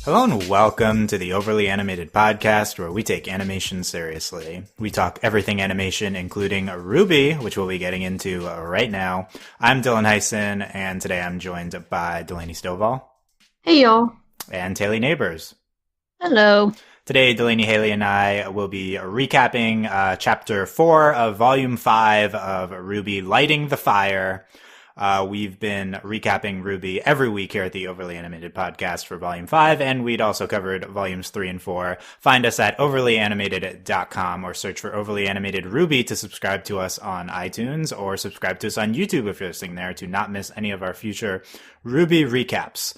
Hello and welcome to the Overly Animated Podcast, where we take animation seriously. We talk everything animation, including RWBY, which we'll be getting into right now. I'm Dylan Hysen, and today I'm joined by Delaney Stovall. Hey, y'all. And Hayley Nabuurs. Hello. Today, Delaney, Hayley, and I will be recapping Chapter 4 of Volume 5 of RWBY, Lighting the Fire. We've been recapping RWBY every week here at the Overly Animated Podcast for Volume 5, and we'd also covered Volumes 3 and 4. Find us at overlyanimated.com or search for Overly Animated RWBY to subscribe to us on iTunes, or subscribe to us on YouTube if you're listening there to not miss any of our future RWBY recaps.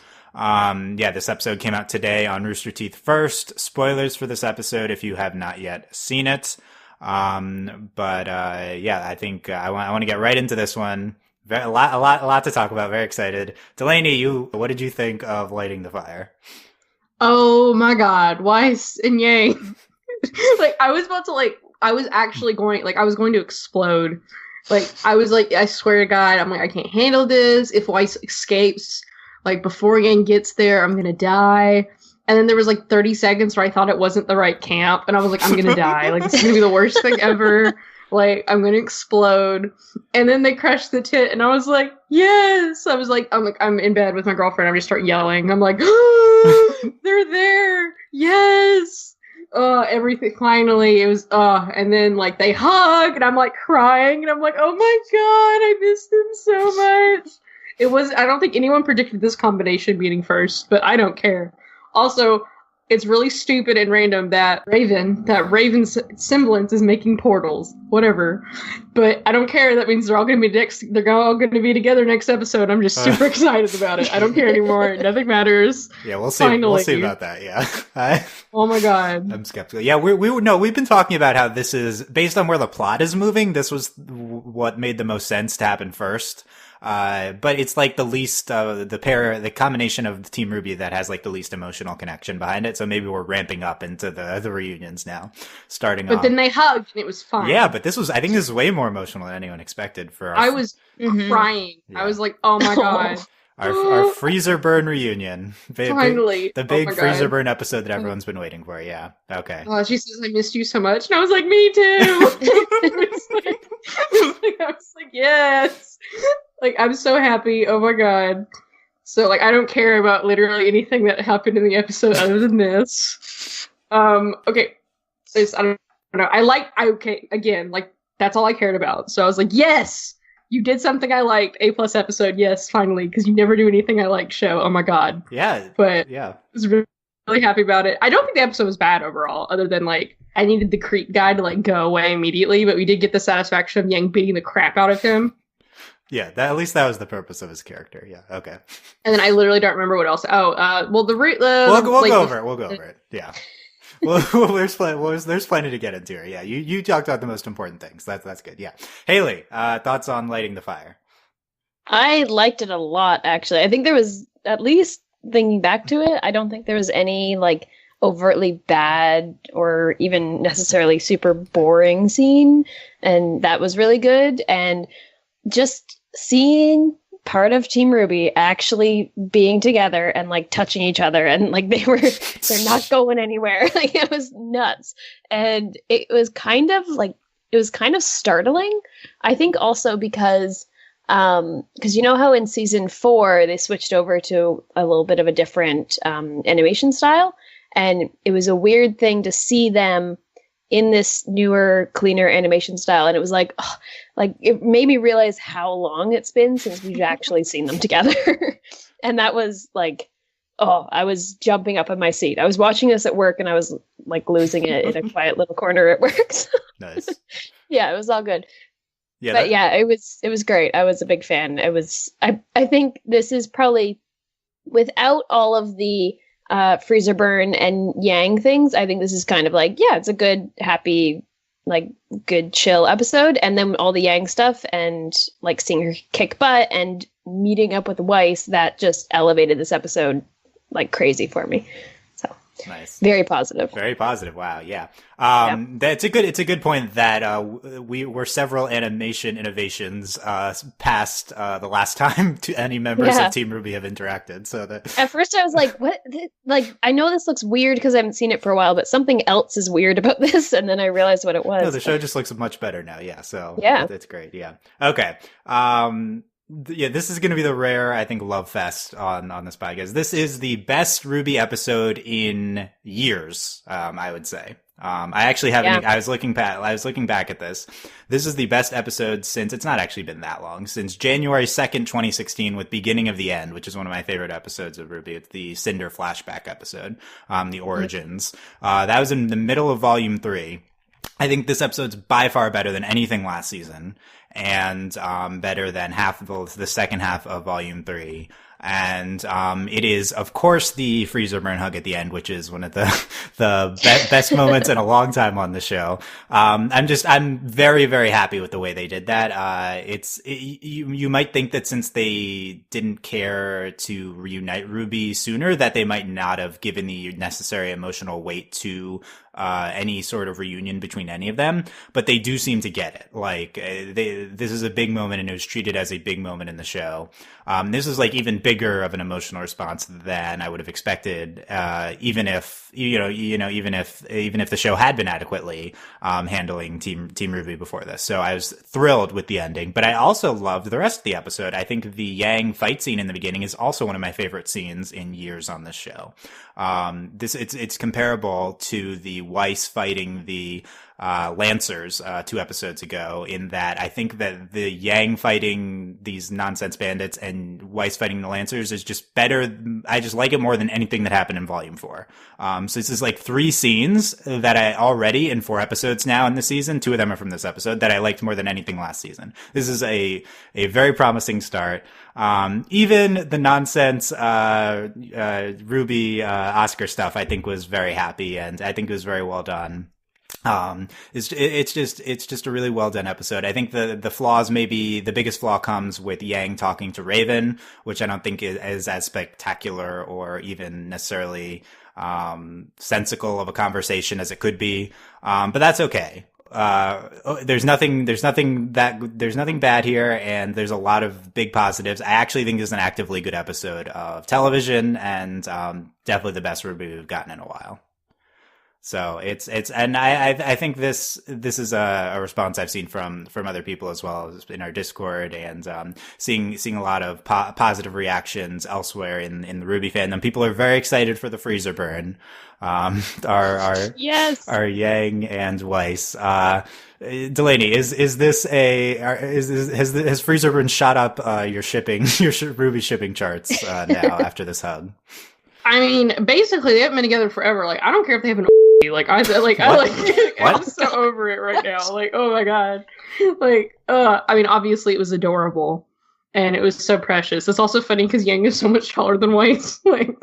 This episode came out today on Rooster Teeth First. Spoilers for this episode if you have not yet seen it. I think I want to get right into this one. A lot to talk about. Very excited. Delaney, what did you think of Lighting the Fire? Oh my God, Weiss and Yang. I was going to explode. I swear to God, I'm like, I can't handle this. If Weiss escapes, before Yang gets there, I'm gonna die. And then there was 30 seconds where I thought it wasn't the right camp, and I was like, I'm gonna die. This is gonna be the worst thing ever. I'm gonna explode. And then they crashed the tent, and I was like, yes! I'm in bed with my girlfriend, I just start yelling. I'm like, oh, they're there! Yes! Everything, finally, it was, and then, they hug, and I'm, crying, and I'm like, oh my God, I miss them so much! I don't think anyone predicted this combination beating first, but I don't care. Also, it's really stupid and random that Raven's semblance is making portals. Whatever. But I don't care. That means they're all going to be together next episode. I'm just super excited about it. I don't care anymore. Nothing matters. Yeah, we'll see. Finally. We'll see about that. Yeah. Oh my God. I'm skeptical. Yeah, we've been talking about how this is based on where the plot is moving. This was what made the most sense to happen first. But it's the least, the combination of the Team RWBY that has the least emotional connection behind it. So maybe we're ramping up into the reunions now, starting off. But then they hugged and it was fine. Yeah, but I think this is way more emotional than anyone expected I was crying. Yeah. I was like, oh my God. Our freezer burn reunion. Finally. The big freezer burn episode that everyone's been waiting for. Yeah. Okay. She says, I missed you so much. And I was like, me too. I was like, yes. I'm so happy. Oh my God. So, I don't care about literally anything that happened in the episode other than this. Okay. I don't know. That's all I cared about. So I was like, yes! You did something I liked. A+ episode. Yes, finally. Because you never do anything I like show. Oh my God. Yeah. But yeah. I was really, really happy about it. I don't think the episode was bad overall, other than I needed the Creek guy to go away immediately, but we did get the satisfaction of Yang beating the crap out of him. Yeah, at least that was the purpose of his character. Yeah, okay. And then I literally don't remember what else. We'll go over it. Yeah. Well, there's plenty to get into here. Yeah, you talked about the most important things. That's good. Yeah, Hayley, thoughts on Lighting the Fire? I liked it a lot, actually. I think there was, at least thinking back to it, I don't think there was any overtly bad or even necessarily super boring scene, and that was really good. And just seeing part of Team RWBY actually being together and touching each other, and they're not going anywhere. It was nuts. And it was kind of startling. I think also because you know how in season 4 they switched over to a little bit of a different animation style, and it was a weird thing to see them in this newer, cleaner animation style, and it was it made me realize how long it's been since we've actually seen them together. And that was I was jumping up in my seat. I was watching this at work, and I was losing it in a quiet little corner at work. Nice. Yeah, it was all good. Yeah, but it was great. I was a big fan. I think this is probably, without all of the freezer burn and Yang things, I think this is kind of it's a good, happy, good chill episode. And then all the Yang stuff and seeing her kick butt and meeting up with Weiss, that just elevated this episode like crazy for me. So Nice. Very positive. Very positive. Wow. Yeah. Yeah. It's a good point that we were several animation innovations past the last time any members of Team RWBY have interacted. So that at first I was like, "What? Like, I know this looks weird because I haven't seen it for a while, but something else is weird about this." And then I realized what it was. No, the show just looks much better now. Yeah. So yeah, it's great. Yeah. Okay. Yeah, this is going to be the rare, I think, love fest on this podcast. This is the best RWBY episode in years, I would say. I actually haven't. I was looking back at this. This is the best episode since it's not actually been that long, since January 2nd, 2016, with Beginning of the End, which is one of my favorite episodes of RWBY. It's the Cinder flashback episode, the origins. That was in the middle of Volume 3. I think this episode's by far better than anything last season, and better than half of the second half of Volume 3. And it is, of course, the freezer burn hug at the end, which is one of the best moments in a long time on the show. I'm very, very happy with the way they did that. You might think that since they didn't care to reunite RWBY sooner, that they might not have given the necessary emotional weight to any sort of reunion between any of them, but they do seem to get it. Like, this is a big moment, and it was treated as a big moment in the show. This is like even bigger of an emotional response than I would have expected, even if the show had been adequately handling Team RWBY before this. So I was thrilled with the ending, but I also loved the rest of the episode. I think the Yang fight scene in the beginning is also one of my favorite scenes in years on this show. It's comparable to the Weiss fighting the Lancers 2 episodes ago, in that I think that the Yang fighting these nonsense bandits and Weiss fighting the Lancers is just better. I just like it more than anything that happened in Volume 4. So this is like 3 scenes that I already in 4 episodes now in the season. 2 of them are from this episode that I liked more than anything last season. This is a very promising start. Even the nonsense RWBY Oscar stuff I think was very happy, and I think it was very well done. It's just a really well done episode. I think the flaws, maybe the biggest flaw comes with Yang talking to Raven, which I don't think is as spectacular or even necessarily sensical of a conversation as it could be. But that's okay. There's nothing bad here, and there's a lot of big positives. I actually think this is an actively good episode of television, and definitely the best RWBY we've gotten in a while. So and I think this is a response I've seen from other people as well as in our Discord, and seeing a lot of positive reactions elsewhere in the RWBY fandom. People are very excited for the freezer burn. Yes, our Yang and Weiss. Delaney, has freezer burn shot up your RWBY shipping charts now after this hug? I mean, basically they haven't been together forever. Like, I don't care if they have an I'm so over it right now. Like, oh my god. Like, I mean, obviously it was adorable and it was so precious. It's also funny because Yang is so much taller than Weiss. Like,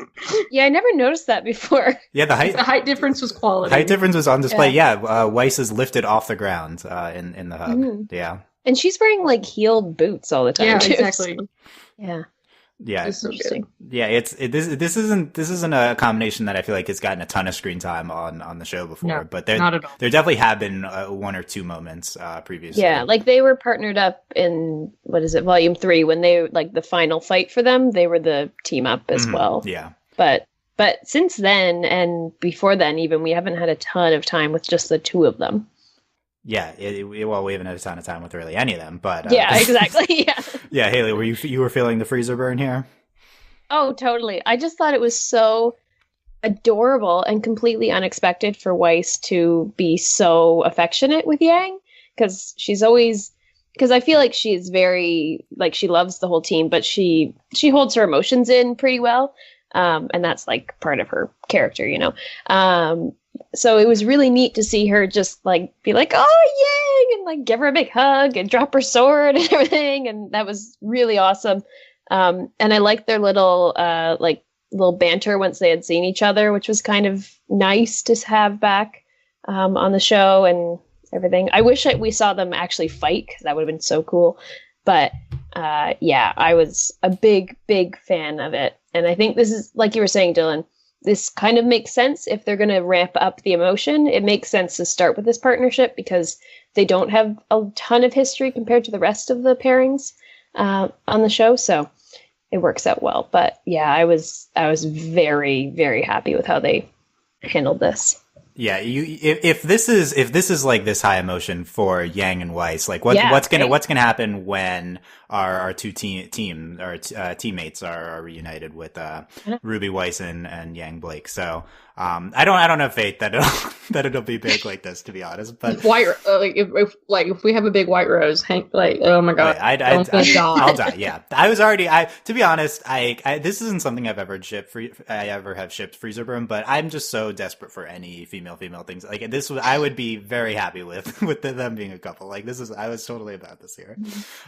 yeah, I never noticed that before. Yeah, the height difference was quality. Height difference was on display. Yeah, Weiss is lifted off the ground in the hug. Mm. Yeah, and she's wearing like heeled boots all the time. Yeah, too, exactly. So. Yeah. Yeah, it's interesting. Yeah, this isn't a combination that I feel like has gotten a ton of screen time on the show before, no, but there definitely have been 1 or 2 moments previously. Yeah, like they were partnered up in Volume 3 when they like the final fight for them. They were the team up as well. Yeah, but since then and before then, even we haven't had a ton of time with just the 2 of them. Yeah, well, we haven't had a ton of time with really any of them, but yeah, exactly. Yeah. Yeah, Hayley, were you feeling the freezer burn here? Oh, totally. I just thought it was so adorable and completely unexpected for Weiss to be so affectionate with Yang, because I feel like she is very, like, she loves the whole team, but she holds her emotions in pretty well, and that's like part of her character, you know. So it was really neat to see her just like be like, oh, Yang, and like give her a big hug and drop her sword and everything. And that was really awesome. And I liked their little banter once they had seen each other, which was kind of nice to have back on the show and everything. I wish we saw them actually fight, because that would have been so cool. But yeah, I was a big fan of it. And I think this is, like you were saying, Dylan, this kind of makes sense if they're going to ramp up the emotion. It makes sense to start with this partnership because they don't have a ton of history compared to the rest of the pairings on the show. So it works out well. But yeah, I was very, very happy with how they handled this. Yeah, if this is like this high emotion for Yang and Weiss, like what's gonna happen when our two teammates are reunited with RWBY Weiss and Yang Blake. So I don't have faith that it'll be big like this, to be honest. But if we have a big white rose, Hank, like, oh my god, I'll die. Yeah, to be honest, this isn't something I've ever shipped. I ever have shipped Freezer Burn, but I'm just so desperate for any female things like this. I would be very happy with them being a couple. Like this is, I was totally about this here.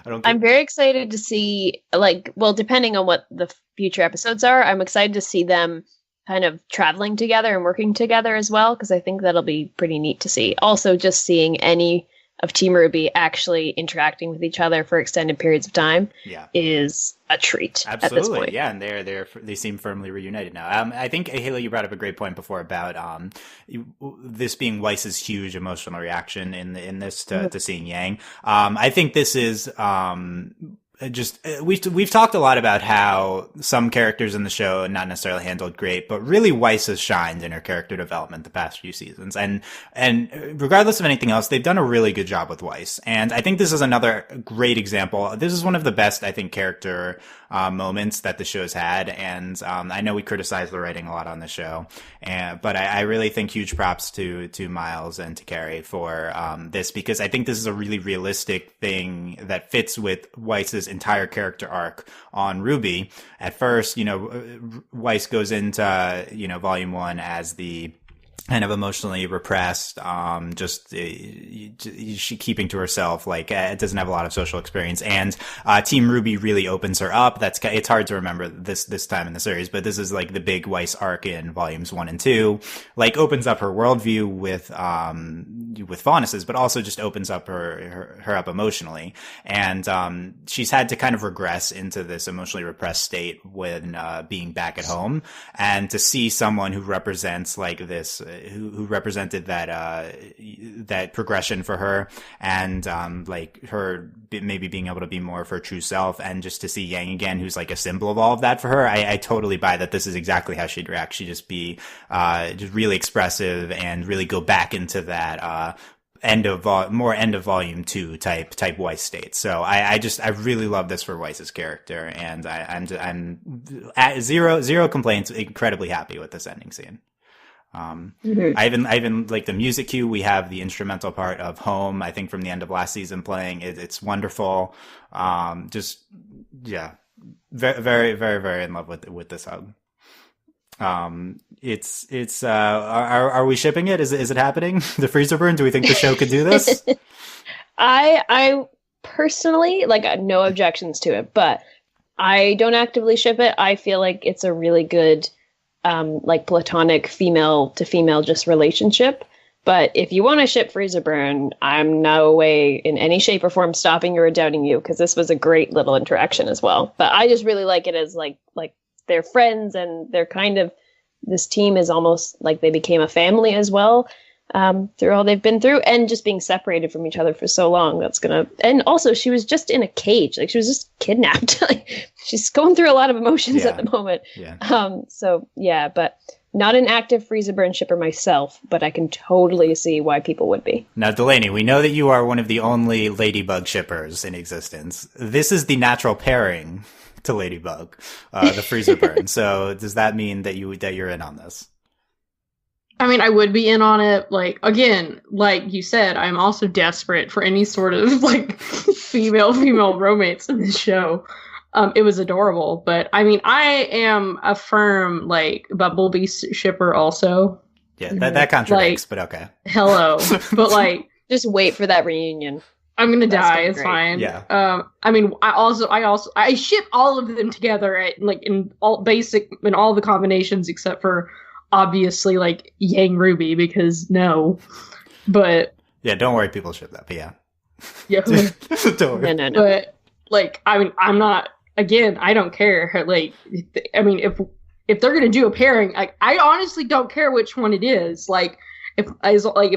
I'm very excited to see, depending on what the future episodes are, I'm excited to see them kind of traveling together and working together as well, because I think that'll be pretty neat to see. Also, just seeing any of Team RWBY actually interacting with each other for extended periods of time is a treat. Absolutely, at this point. Yeah, and they seem firmly reunited now. I think, Hayley, you brought up a great point before about this being Weiss's huge emotional reaction in this to seeing Yang. I think this is we've talked a lot about how some characters in the show not necessarily handled great, but really Weiss has shined in her character development the past few seasons. And regardless of anything else, they've done a really good job with Weiss. And I think this is another great example. This is one of the best, I think, character moments that the show's had. And I know we criticize the writing a lot on the show, but I really think huge props to Miles and to Carrie for this, because I think this is a really realistic thing that fits with Weiss's entire character arc on RWBY. At first, Weiss goes into, Volume 1 as the kind of emotionally repressed, she keeping to herself, doesn't have a lot of social experience. And Team RWBY really opens her up. It's hard to remember this time in the series, but this is like the big Weiss arc in volumes 1 and 2. Opens up her worldview with Faunus's, but also just opens up her up emotionally. And she's had to kind of regress into this emotionally repressed state when being back at home, and to see someone who represents this. Who represented that progression for her, and her maybe being able to be more of her true self, and just to see Yang again, who's like a symbol of all of that for her. I totally buy that this is exactly how she'd react. She'd just be just really expressive and really go back into that end of volume 2 type Weiss state. So I really love this for Weiss's character, and I'm at zero complaints, incredibly happy with this ending scene. I even like the music cue. We have the instrumental part of Home, I think from the end of last season playing. It's wonderful. Very, very, very, very in love with this hug. Are we shipping it? Is it happening? The freezer burn? Do we think the show could do this? I personally, no objections to it, but I don't actively ship it. I feel like it's a really good platonic female to female just relationship. But if you want to ship Freezer Burn, I'm no way in any shape or form stopping you or doubting you, because this was a great little interaction as well. But I just really like it as like they're friends, and they're kind of, this team is almost like they became a family as well, through all they've been through, and just being separated from each other for so long. And also she was just in a cage, she was just kidnapped. She's going through a lot of emotions at the moment. But not an active Freezer Burn shipper myself, but I can totally see why people would be. Now, Delaney, we know that you are one of the only Ladybug shippers in existence. This is the natural pairing to Ladybug, the Freezer Burn. So does that mean that you're in on this? I mean, I would be in on it. Again, like you said, I'm also desperate for any sort of female romance in this show. It was adorable, but I mean, I am a firm Bumblebee shipper also. Yeah, that contradicts, but okay. Hello, but just wait for that reunion. I'm gonna die. It's fine. Yeah. I mean, I ship all of them together in all the combinations except for obviously Yang RWBY, because no, but yeah, don't worry, people ship that. But yeah. Don't worry. No. But I mean, I'm not. Again, I don't care. I mean, if they're going to do a pairing, like, I honestly don't care which one it is. Like, if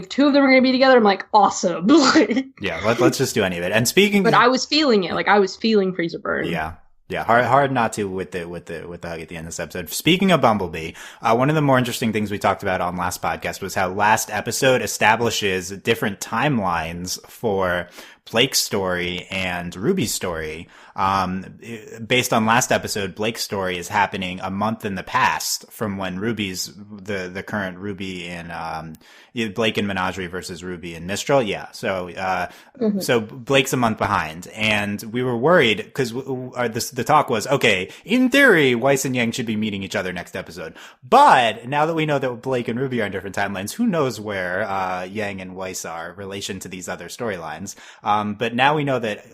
two of them are going to be together, I'm like, awesome. Like, yeah, let's just do any of it. And speaking, but I was feeling it. Like, I was feeling Freezer Burn. Yeah. Yeah, hard not to with the hug at the end of this episode. Speaking of Bumblebee, one of the more interesting things we talked about on last podcast was how last episode establishes different timelines for Blake's story and Ruby's story. Based on last episode, Blake's story is happening a month in the past from when Ruby's the current Ruby in Blake and Menagerie versus Ruby and Mistral. Yeah, so so Blake's a month behind, and we were worried because the talk was, okay, in theory, Weiss and Yang should be meeting each other next episode, but now that we know that Blake and Ruby are in different timelines, who knows where Yang and Weiss are in relation to these other storylines. But now we know that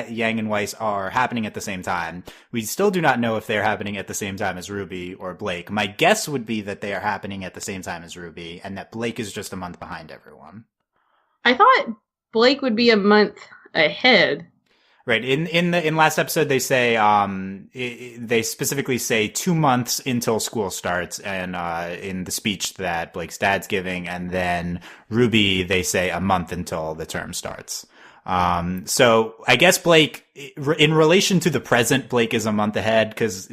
Yang and Weiss are happening at the same time. We still do not know if they're happening at the same time as Ruby or Blake. My guess would be that they are happening at the same time as Ruby, and that Blake is just a month behind everyone. I thought Blake would be a month ahead. Right. In last episode, they say, they specifically say 2 months until school starts, and, in the speech that Blake's dad's giving, and then Ruby, they say a month until the term starts. So I guess Blake, in relation to the present, Blake is a month ahead because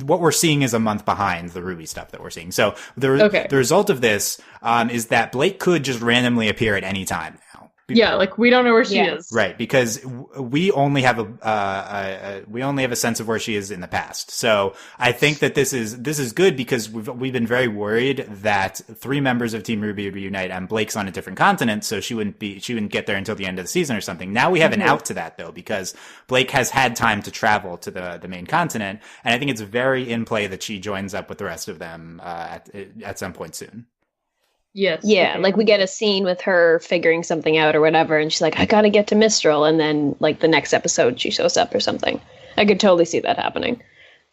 what we're seeing is a month behind the Ruby stuff that we're seeing. So the result of this, is that Blake could just randomly appear at any time now. Yeah, like, we don't know where she is. Right, because we only have a sense of where she is in the past. So I think that this is good because we've been very worried that 3 members of Team RWBY would reunite and Blake's on a different continent, so she wouldn't get there until the end of the season or something. Now we have an out to that though, because Blake has had time to travel to the main continent, and I think it's very in play that she joins up with the rest of them at some point soon. Yes. Yeah, okay. like we get a scene with her figuring something out or whatever, and she's like, I gotta get to Mistral, and then like the next episode she shows up or something. I could totally see that happening.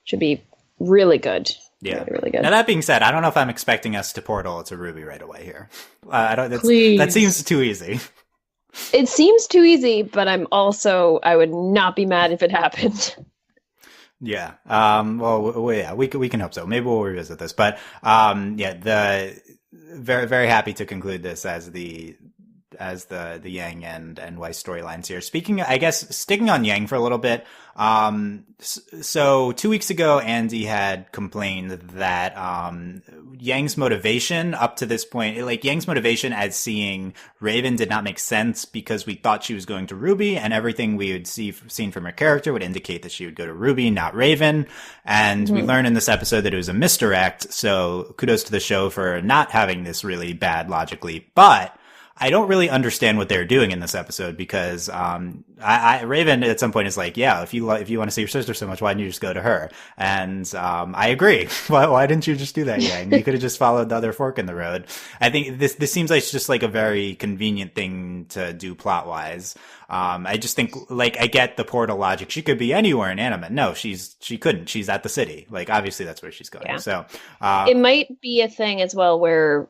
Should be really good. Yeah, really, really good. Now that being said, I don't know if I'm expecting us to portal to RWBY right away here. Please. That seems too easy. It seems too easy, but I would not be mad if it happened. Yeah. Well, yeah, we can hope so. Maybe we'll revisit this, but very, very happy to conclude this as the Yang and Weiss storylines here. Sticking on Yang for a little bit. So 2 weeks ago, Andy had complained that, Yang's motivation up to this point, Yang's motivation as seeing Raven did not make sense because we thought she was going to RWBY, and everything we had seen from her character would indicate that she would go to RWBY, not Raven. And we learned in this episode that it was a misdirect. So kudos to the show for not having this really bad logic leap, but I don't really understand what they're doing in this episode because Raven at some point is like, yeah, if you want to see your sister so much, why didn't you just go to her? And I agree. Why didn't you just do that, Yang? You could have just followed the other fork in the road. I think this seems like it's just like a very convenient thing to do plot wise. I just think, I get the portal logic. She could be anywhere in Animate. No, she couldn't. She's at the city. Obviously that's where she's going. Yeah. So it might be a thing as well where,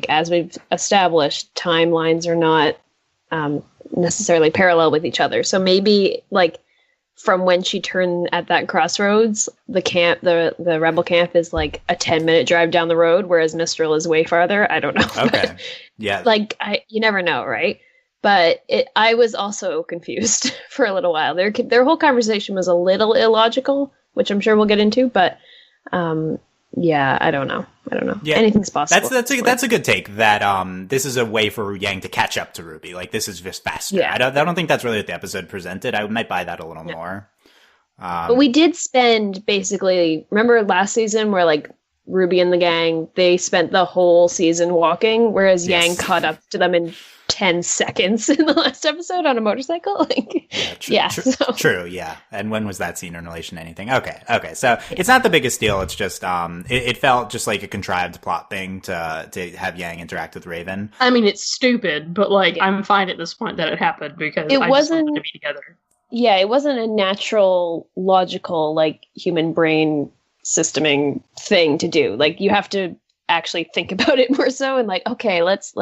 as we've established, timelines are not necessarily parallel with each other. So maybe, from when she turned at that crossroads, the rebel camp is, a 10-minute drive down the road, whereas Mistral is way farther. I don't know. Okay. Yeah. You never know, right? But I was also confused for a little while. Their whole conversation was a little illogical, which I'm sure we'll get into, but yeah, I don't know. Yeah, anything's possible. That's a good take. That this is a way for Yang to catch up to RWBY. This is just faster. Yeah. I don't think that's really what the episode presented. I might buy that a little more. But we did spend basically. Remember last season where RWBY and the gang, they spent the whole season walking, whereas Yang caught up to them in 10 seconds in the last episode on a motorcycle. True. Yeah. And when was that scene in relation to anything? Okay. So it's not the biggest deal. It's just, it felt just like a contrived plot thing to have Yang interact with Raven. I mean, it's stupid, but I'm fine at this point that it happened because I just wanted to be together. Yeah, it wasn't a natural, logical, human brain systeming thing to do. You have to actually think about it more so and okay, let's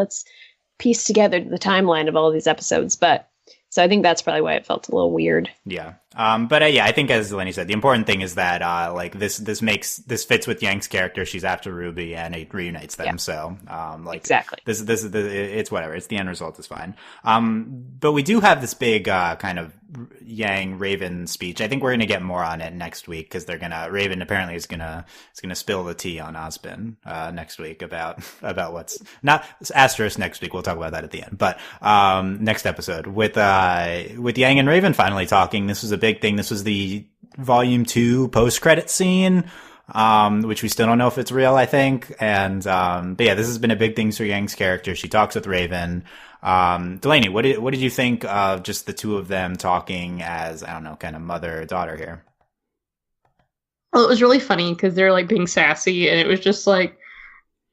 piece together the timeline of all of these episodes. But so I think that's probably why it felt a little weird. Yeah. But yeah, I think as Delaney said, the important thing is that like this fits with Yang's character. She's after RWBY, and it reunites them. Yeah. So like exactly, this is it's whatever. It's the end result is fine. But we do have this big kind of Yang Raven speech. I think we're gonna get more on it next week because Raven apparently is gonna spill the tea on Ozpin next week about what's not asterisk next week. We'll talk about that at the end. But next episode with Yang and Raven finally talking. This was a big thing. This was the volume 2 post-credit scene, which we still don't know if it's real, I think. And, but yeah, this has been a big thing for Yang's character. She talks with Raven. Delaney, what did you think of just the two of them talking as, I don't know, kind of mother-daughter here? Well, it was really funny because they're like being sassy, and it was just like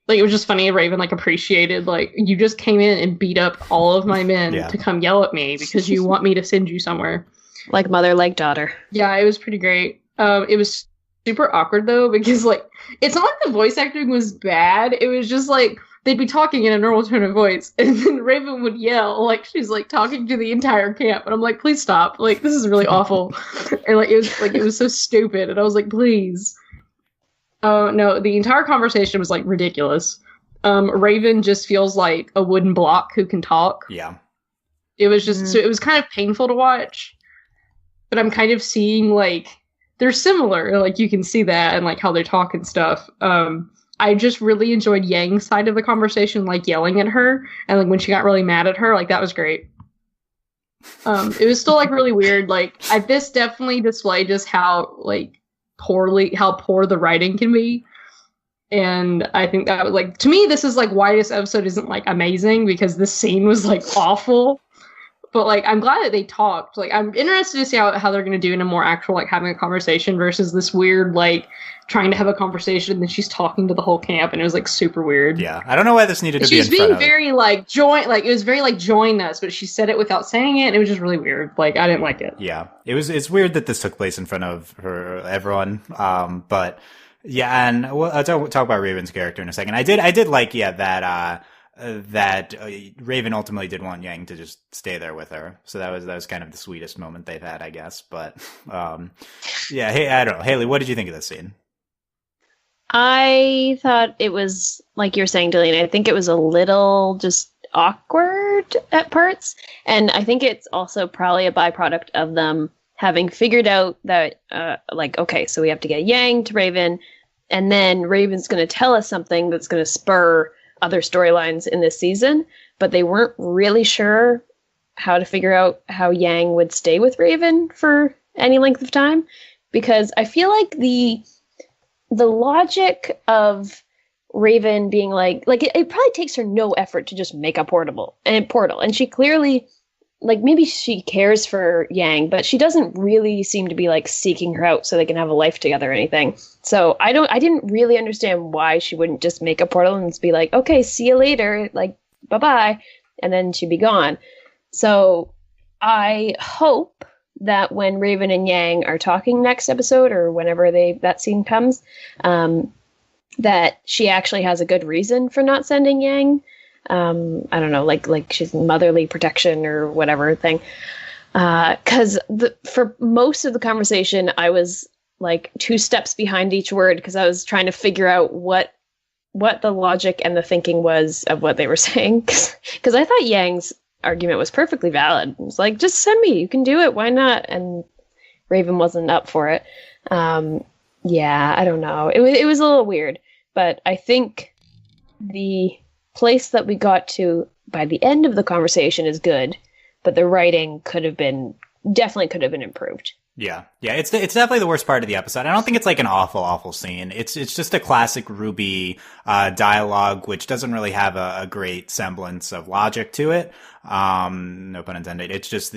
it was just funny. Raven like appreciated, like, you just came in and beat up all of my men to come yell at me because you want me to send you somewhere. Like mother, like daughter. Yeah, it was pretty great. It was super awkward though, because like it's not like the voice acting was bad. It was just like they'd be talking in a normal tone of voice, and then Raven would yell like she's like talking to the entire camp, and I'm like, please stop! Like, this is really awful. And like it was so stupid, and I was like, please. No, the entire conversation was like ridiculous. Raven just feels like a wooden block who can talk. Yeah. It was just so it was kind of painful to watch. But I'm kind of seeing, like, they're similar. Like, you can see that and, like, how they talk and stuff. I just really enjoyed Yang's side of the conversation, like, yelling at her. And, like, when she got really mad at her, like, that was great. It was still, like, really weird. Like, this definitely displayed just how, like, poor the writing can be. And I think that, like, to me, this is, like, why this episode isn't, like, amazing. Because this scene was, like, awful. But, like, I'm glad that they talked. Like, I'm interested to see how they're going to do in a more actual, like, having a conversation versus this weird, like, trying to have a conversation and then she's talking to the whole camp, and it was, like, super weird. Yeah, I don't know why this needed to be in front of. She was being very, like, it was very, like, join us, but she said it without saying it, and it was just really weird. Like, I didn't like it. Yeah, it's weird that this took place in front of everyone. But, yeah, and I'll talk about Raven's character in a second. I did like, that Raven ultimately did want Yang to just stay there with her. So that was kind of the sweetest moment they've had, I guess. But, yeah, hey, I don't know. Hayley, what did you think of this scene? I thought it was, like you were saying, Delaney, I think it was a little just awkward at parts. And I think it's also probably a byproduct of them having figured out that, like, okay, so we have to get Yang to Raven, and then Raven's going to tell us something that's going to spur other storylines in this season, but they weren't really sure how to figure out how Yang would stay with Raven for any length of time, because I feel like the logic of Raven being like it probably takes her no effort to just make a portal, and she clearly, like, maybe she cares for Yang, but she doesn't really seem to be, like, seeking her out so they can have a life together or anything. So I didn't really understand why she wouldn't just make a portal and just be like, okay, see you later, like, bye-bye, and then she'd be gone. So I hope that when Raven and Yang are talking next episode, or whenever that scene comes, that she actually has a good reason for not sending Yang. I don't know, like she's motherly protection or whatever thing. Because for most of the conversation, I was like 2 steps behind each word because I was trying to figure out what the logic and the thinking was of what they were saying. Because I thought Yang's argument was perfectly valid. It was like, just send me, you can do it, why not? And Raven wasn't up for it. Yeah, I don't know. It was a little weird, but I think the place that we got to by the end of the conversation is good, but the writing definitely could have been improved. Yeah, it's definitely the worst part of the episode. I don't think it's like an awful scene. It's just a classic RWBY dialogue, which doesn't really have a great semblance of logic to it. No pun intended. It just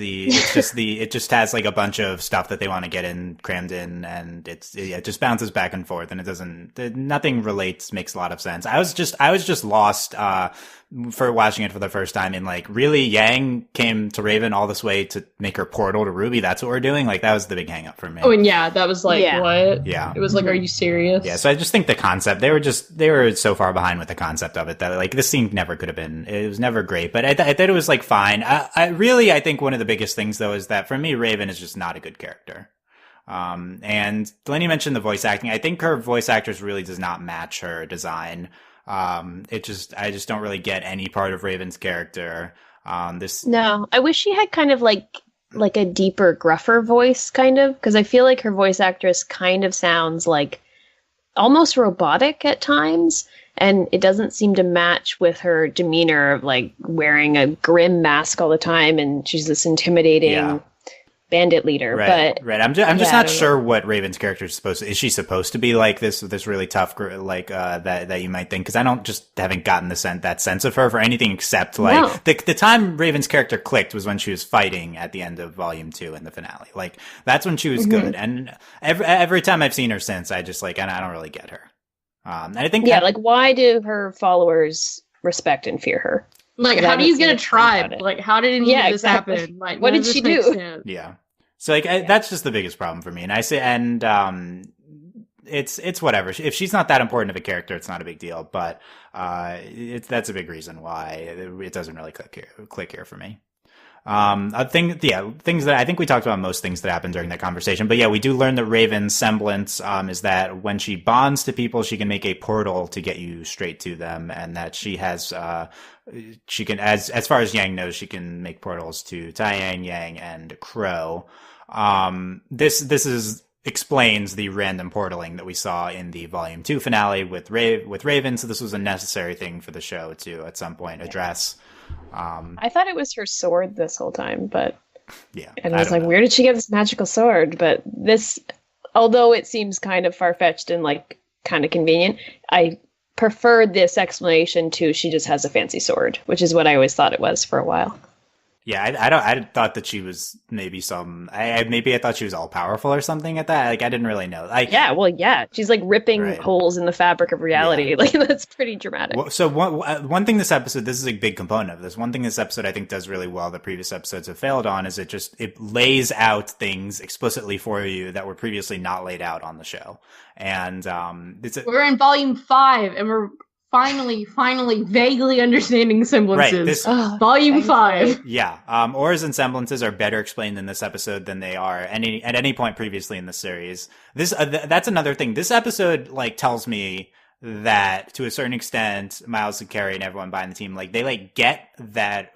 has like a bunch of stuff that they want to get in, crammed in, and it just bounces back and forth, and nothing makes a lot of sense. I was just lost, for watching it for the first time, in like, really, Yang came to Raven all this way to make her portal to RWBY? That's what we're doing? Like, that was the big hang up for me. Oh, and yeah, that was like, what? Yeah. It was like, are you serious? Yeah, so I just think the concept, they were so far behind with the concept of it that, like, this scene never could have been, it was never great, but I thought it was, like fine. I think one of the biggest things though is that for me, Raven is just not a good character. And Delaney mentioned the voice acting. I think her voice actress really does not match her design. I just don't really get any part of Raven's character. No, I wish she had kind of like a deeper, gruffer voice, kind of, because I feel like her voice actress kind of sounds like almost robotic at times, and it doesn't seem to match with her demeanor of like wearing a grim mask all the time, and she's this intimidating bandit leader. Right, but right. I'm just not sure what Raven's character is supposed to. Is she supposed to be like this really tough, like that you might think? Because I haven't gotten that sense of her for anything except like the time Raven's character clicked was when she was fighting at the end of Volume 2 in the finale. Like that's when she was good. And every time I've seen her since, I just like, and I don't really get her. And I think like why do her followers respect and fear her? Like, how do you get a tribe? Like, how did any of this happen? Like, what did she do? Sense. Yeah. So, like, that's just the biggest problem for me. And I say, it's whatever. If she's not that important of a character, it's not a big deal. But that's a big reason why it doesn't really click here for me. Things that I think we talked about most things that happened during that conversation. But yeah, we do learn that Raven's semblance is that when she bonds to people, she can make a portal to get you straight to them, and that she has she can, as far as Yang knows, she can make portals to Taiyang, Yang, and Crow. This explains the random portaling that we saw in the Volume 2 finale with Raven. So this was a necessary thing for the show to at some point address. I thought it was her sword this whole time, but and I was like, where did she get this magical sword? But this, although it seems kind of far-fetched and like kind of convenient, I prefer this explanation to she just has a fancy sword, which is what I always thought it was for a while. Yeah, I thought that she was maybe I thought she was all powerful or something at that. Like, I didn't really know. She's like ripping holes in the fabric of reality. Yeah. Like, that's pretty dramatic. Well, so one thing this is a big component of this. One thing this episode I think does really well that previous episodes have failed on is it lays out things explicitly for you that were previously not laid out on the show. And we're in Volume 5 and we're finally vaguely understanding semblances. Right, Volume 5. Yeah. Auras and semblances are better explained in this episode than they are at any point previously in the series. That's another thing. This episode like tells me that to a certain extent, Miles and Carrie and everyone behind the team, like they like get that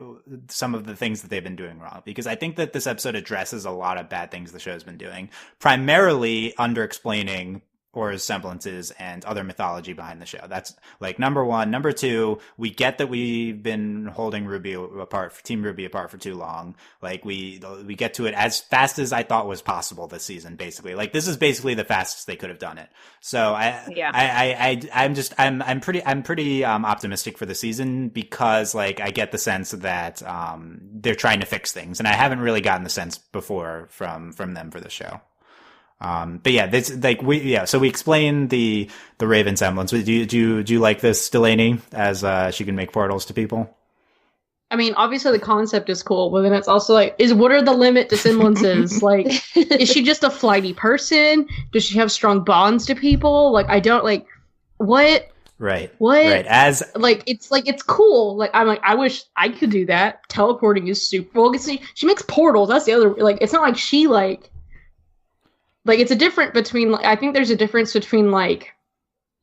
some of the things that they've been doing wrong, because I think that this episode addresses a lot of bad things the show's been doing, primarily under explaining Aura's semblances and other mythology behind the show. That's like number one. Number two, we get that we've been holding Team RWBY apart for too long. Like we get to it as fast as I thought was possible this season, basically. Like this is basically the fastest they could have done it. So I'm pretty optimistic for the season, because like I get the sense that they're trying to fix things, and I haven't really gotten the sense before from them for the show. But yeah, so we explained the Raven semblance. Do you like this, Delaney, as she can make portals to people? I mean, obviously the concept is cool, but then it's also like, what are the limit to semblances? Like, is she just a flighty person? Does she have strong bonds to people? Like, I don't like what. Right. What? Right. It's cool. Like, I'm like, I wish I could do that. Teleporting is super. Well, she makes portals. That's the other. Like, it's not like she like it's a difference between. I think there's a difference between like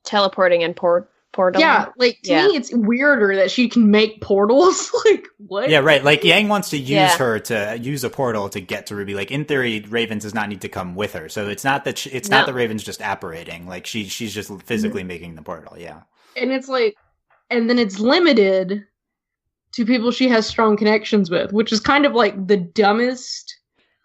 teleporting and portal. Yeah, like to me, it's weirder that she can make portals. Like what? Yeah, right. Like Yang wants to use her to use a portal to get to RWBY. Like in theory, Raven does not need to come with her. So it's not that not that Raven's just apparating. Like she's just physically making the portal. Yeah, and it's like, and then it's limited to people she has strong connections with, which is kind of like the dumbest.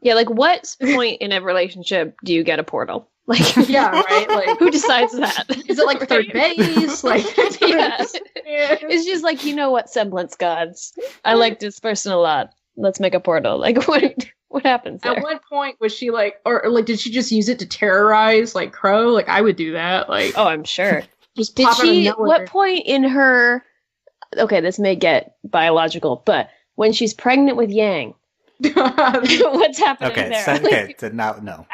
Yeah, like what point in a relationship do you get a portal? Like, yeah, right? Like, who decides that? Is it like third base? Like, it's just like, you know what, semblance gods? I like this person a lot. Let's make a portal. Like, what happens there? At what point was she like, or like, did she just use it to terrorize like Crow? Like, I would do that. Like, oh, I'm sure. Just did she? What point in her? Okay, this may get biological, but when she's pregnant with Yang. What's happening there? Okay, so no.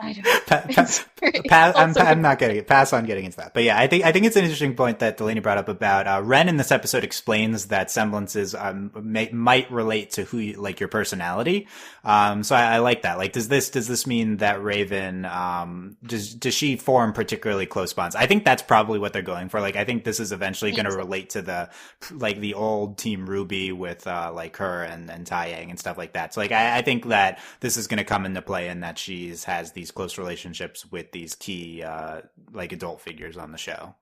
I don't I'm not getting it. Pass on getting into that. But yeah, I think it's an interesting point that Delaney brought up about Ren in this episode explains that semblances might relate to who you, like your personality. So I like that. Like, does this mean that Raven does she form particularly close bonds? I think that's probably what they're going for. Like, I think this is eventually going to relate to the old Team RWBY with like her and Tai Yang and stuff like that. So like I think that this is going to come into play and that has these close relationships with these key like adult figures on the show.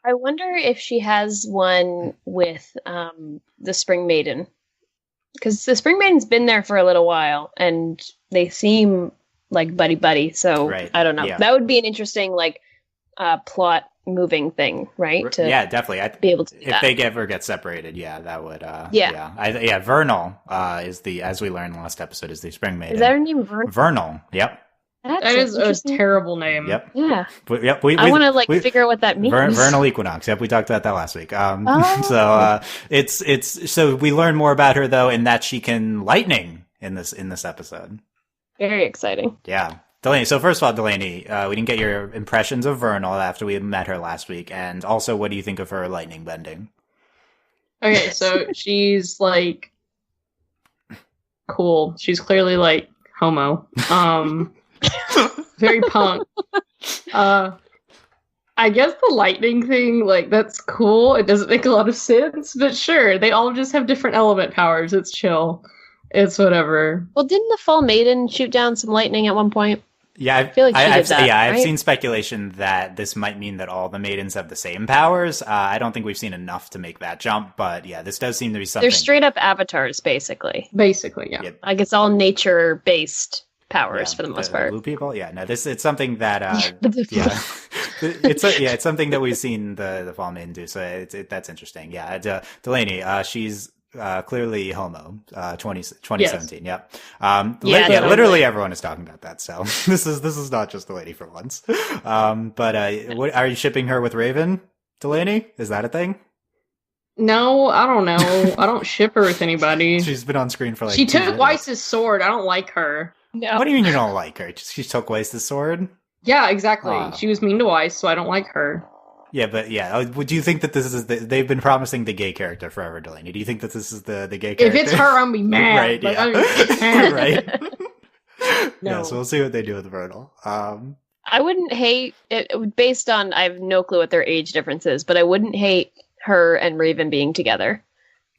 I wonder if she has one with the Spring Maiden, because the Spring Maiden's been there for a little while and they seem like buddy. So right. I don't know. Yeah. That would be an interesting like plot moving thing, right? Yeah, definitely. I'd be able to if they ever get separated. Yeah, that would. Vernal is the, as we learned last episode, is the Spring Maiden. Is that her name? Vernal. Yep. That is a terrible name. Yep. Yeah. Yep. I want to figure out what that means. Vernal equinox. Yep. We talked about that last week. So so we learn more about her though, in that she can lightning in this episode. Very exciting. Yeah. Delaney. So first of all, Delaney, we didn't get your impressions of Vernal after we met her last week, and also, what do you think of her lightning bending? Okay, so she's like cool. She's clearly like homo. Very punk. I guess the lightning thing, like, that's cool. It doesn't make a lot of sense, but sure, they all just have different element powers. It's chill. It's whatever. Well, didn't the Fall Maiden shoot down some lightning at one point? Yeah, I feel like I've seen speculation that this might mean that all the maidens have the same powers. I don't think we've seen enough to make that jump, but yeah, this does seem to be something. They're straight up avatars, basically. Basically, yeah. Like, it's all nature based powers for the most part. Blue people, yeah. No, it's something that it's something that we've seen the Fall Maiden do. So that's interesting. Yeah, Delaney, she's clearly homo. 2017. Yes. Yep. Literally everyone is talking about that. So this is not just the lady for once. But what are you shipping her with Raven, Delaney? Is that a thing? No, I don't know. I don't ship her with anybody. She's been on screen for like. She took Weiss's sword. I don't like her. No. What do you mean you don't like her? She took Weiss's sword? Yeah, exactly. She was mean to Weiss, so I don't like her. Yeah, but would you think that this is they've been promising the gay character forever, Delaney? Do you think that this is the gay character? If it's her, I'm be mad. Right, like, yeah. Right. No. Yeah, so we'll see what they do with Vernal. I wouldn't hate it based on, I have no clue what their age difference is, but I wouldn't hate her and Raven being together.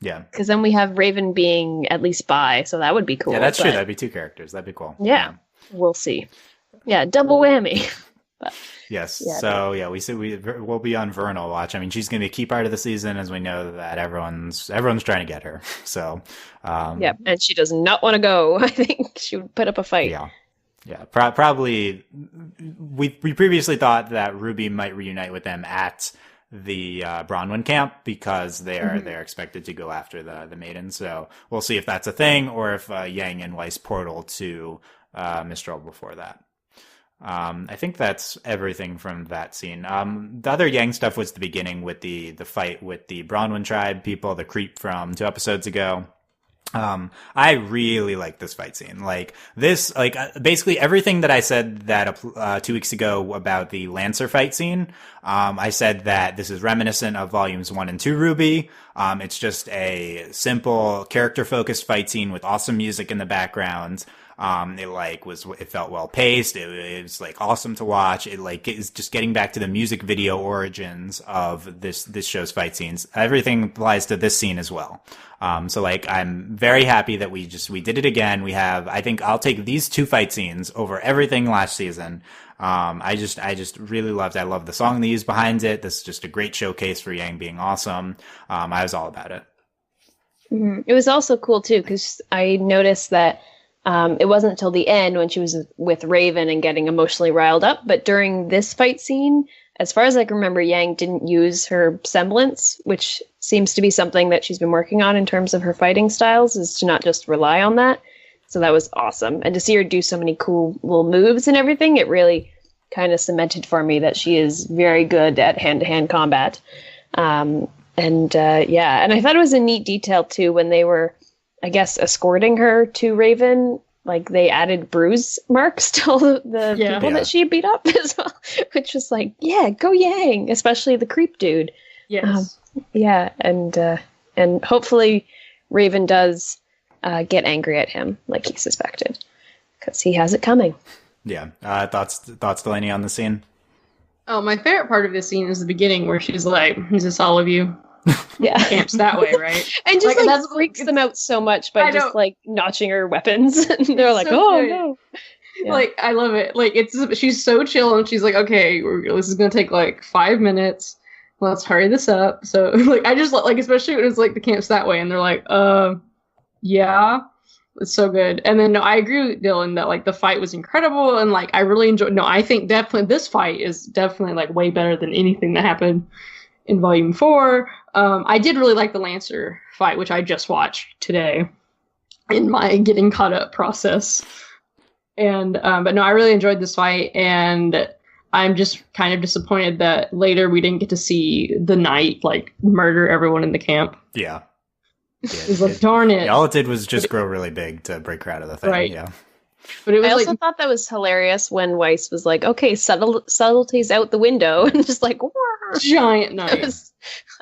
Yeah. Because then we have Raven being at least bi, so that would be cool. Yeah, that's true. That'd be two characters. That'd be cool. Yeah. We'll see. Yeah, double whammy. But, yes. Yeah, so yeah, we'll be on Vernal watch. I mean, she's going to be a key part of the season, as we know that everyone's trying to get her. So yeah, and she does not want to go. I think she would put up a fight. Yeah. Probably. We previously thought that RWBY might reunite with them at the Bronwyn camp, because they're expected to go after the maiden. So we'll see if that's a thing, or if Yang and Weiss portal to Mistral before that. I think that's everything from that scene. The other Yang stuff was the beginning with the fight with the Bronwyn tribe people, the creep from 2 episodes ago. I really like this fight scene. Like this, basically everything that I said that 2 weeks ago about the Lancer fight scene. I said that this is reminiscent of volumes 1 and 2 RWBY. It's just a simple character focused fight scene with awesome music in the background. It felt well paced. It was like awesome to watch. It is just getting back to the music video origins of this show's fight scenes. Everything applies to this scene as well. So I'm very happy that we did it again. I think I'll take these 2 fight scenes over everything last season. I just really loved it. I love the song they used behind it. This is just a great showcase for Yang being awesome. I was all about it. Mm-hmm. It was also cool too, because I noticed that it wasn't until the end when she was with Raven and getting emotionally riled up. But during this fight scene, as far as I can remember, Yang didn't use her semblance, which seems to be something that she's been working on in terms of her fighting styles, is to not just rely on that. So that was awesome. And to see her do so many cool little moves and everything, it really kind of cemented for me that she is very good at hand-to-hand combat. And I thought it was a neat detail too when they were, I guess, escorting her to Raven. like they added bruise marks to all the people that she beat up as well, which was like, yeah, go Yang, especially the creep dude. Yes. And hopefully Raven does get angry at him like he suspected, because he has it coming. Yeah. Thoughts, Delaney, on the scene? Oh, my favorite part of this scene is the beginning where she's like, "Is this all of you?" Yeah, camps that way, right? And just like freaks them out so much by just like notching her weapons, and they're like, "Oh good. No!" Yeah. Like, I love it. Like, she's so chill, and she's like, "Okay, this is gonna take like 5 minutes. Let's hurry this up." So, like, I just like, especially when it's like the camps that way, and they're like, yeah, it's so good." And then, no, I agree with Dylan that like the fight was incredible, and like I really enjoyed. No, I think definitely this fight is definitely like way better than anything that happened in Volume 4. I did really like the Lancer fight, which I just watched today in my getting caught up process. And but no, I really enjoyed this fight, and I'm just kind of disappointed that later we didn't get to see the Knight like murder everyone in the camp. Yeah. He's like, darn it. All it did was just grow really big to break her out of the thing. Right. Yeah. But it was I also thought that was hilarious when Weiss was like, "Okay, subtleties out the window," and just like, wah! Giant knife.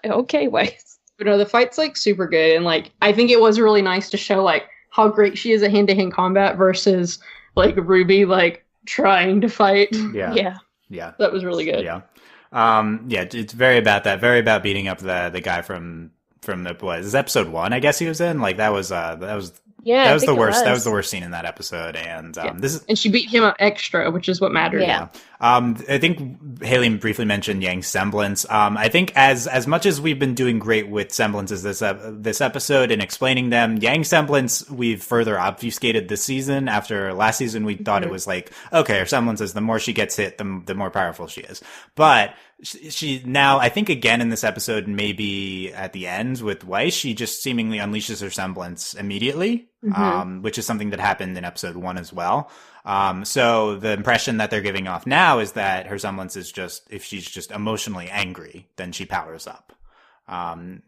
Like, okay, Weiss. But no, the fight's like super good, and like I think it was really nice to show like how great she is at hand-to-hand combat versus like RWBY like trying to fight. Yeah. That was really good. Yeah. It's very about that. Very about beating up the guy from the what is episode 1? I guess he was in. Like that was the worst. That was the worst scene in that episode. And and she beat him up extra, which is what mattered. Yeah. I think Hayley briefly mentioned Yang's semblance. I think as much as we've been doing great with semblances this episode and explaining them, Yang's semblance we've further obfuscated this season. After last season, we thought it was like, okay, her semblances, the more she gets hit, the more powerful she is. But she now, I think again in this episode, maybe at the end with Weiss, she just seemingly unleashes her semblance immediately, which is something that happened in episode 1 as well. So the impression that they're giving off now is that her semblance is just, if she's just emotionally angry, then she powers up.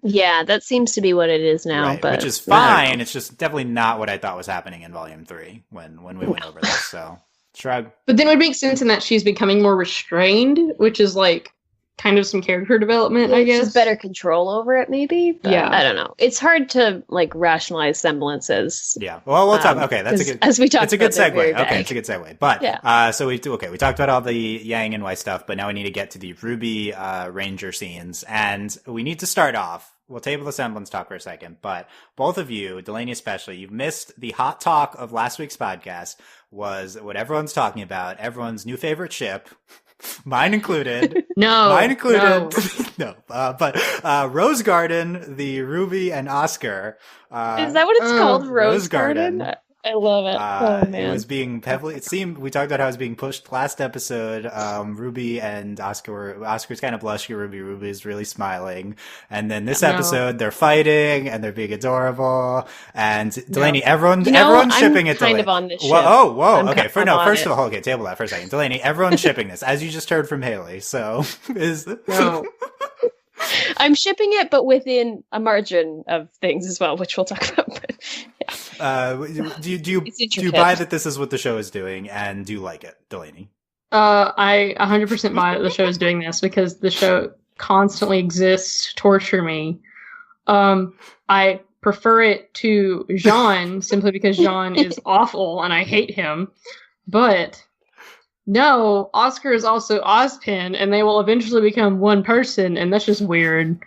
Yeah, that seems to be what it is now, right, but which is fine. It's just definitely not what I thought was happening in Volume 3 when we went over this. So shrug. But then it would make sense in that she's becoming more restrained, which is like kind of some character development, I guess. She's better control over it, maybe. But yeah, I don't know. It's hard to like rationalize semblances. Yeah. Well, we'll talk. Okay, that's a good. As we talked, it's a good segue. Okay, it's a good segue. But yeah. So we talked about all the Yang and Weiss stuff, but now we need to get to the RWBY Ranger scenes, and we need to start off. We'll table the semblance talk for a second, but both of you, Delaney especially, you've missed the hot talk of last week's podcast. Was what everyone's talking about. Everyone's new favorite ship. Mine included. Mine included. No. But Rose Garden, the RWBY and Oscar. Is that what it's called? Rose Garden? I love it. Oh man. It was being heavily. It seemed we talked about how it was being pushed last episode. RWBY and Oscar's kind of blushing. RWBY is really smiling, and then this episode they're fighting and they're being adorable. And Delaney, everyone's shipping it. Kind of on this ship. Whoa. Okay, first of all, okay, table that for a second. Delaney, everyone's shipping this, as you just heard from Hayley. So I'm shipping it, but within a margin of things as well, which we'll talk about. But, do you buy that this is what the show is doing, and do you like it, Delaney? I 100% buy that the show is doing this because the show constantly exists to torture me. I prefer it to Jean simply because Jean is awful and I hate him. But no, Oscar is also Ozpin, and they will eventually become one person, and that's just weird.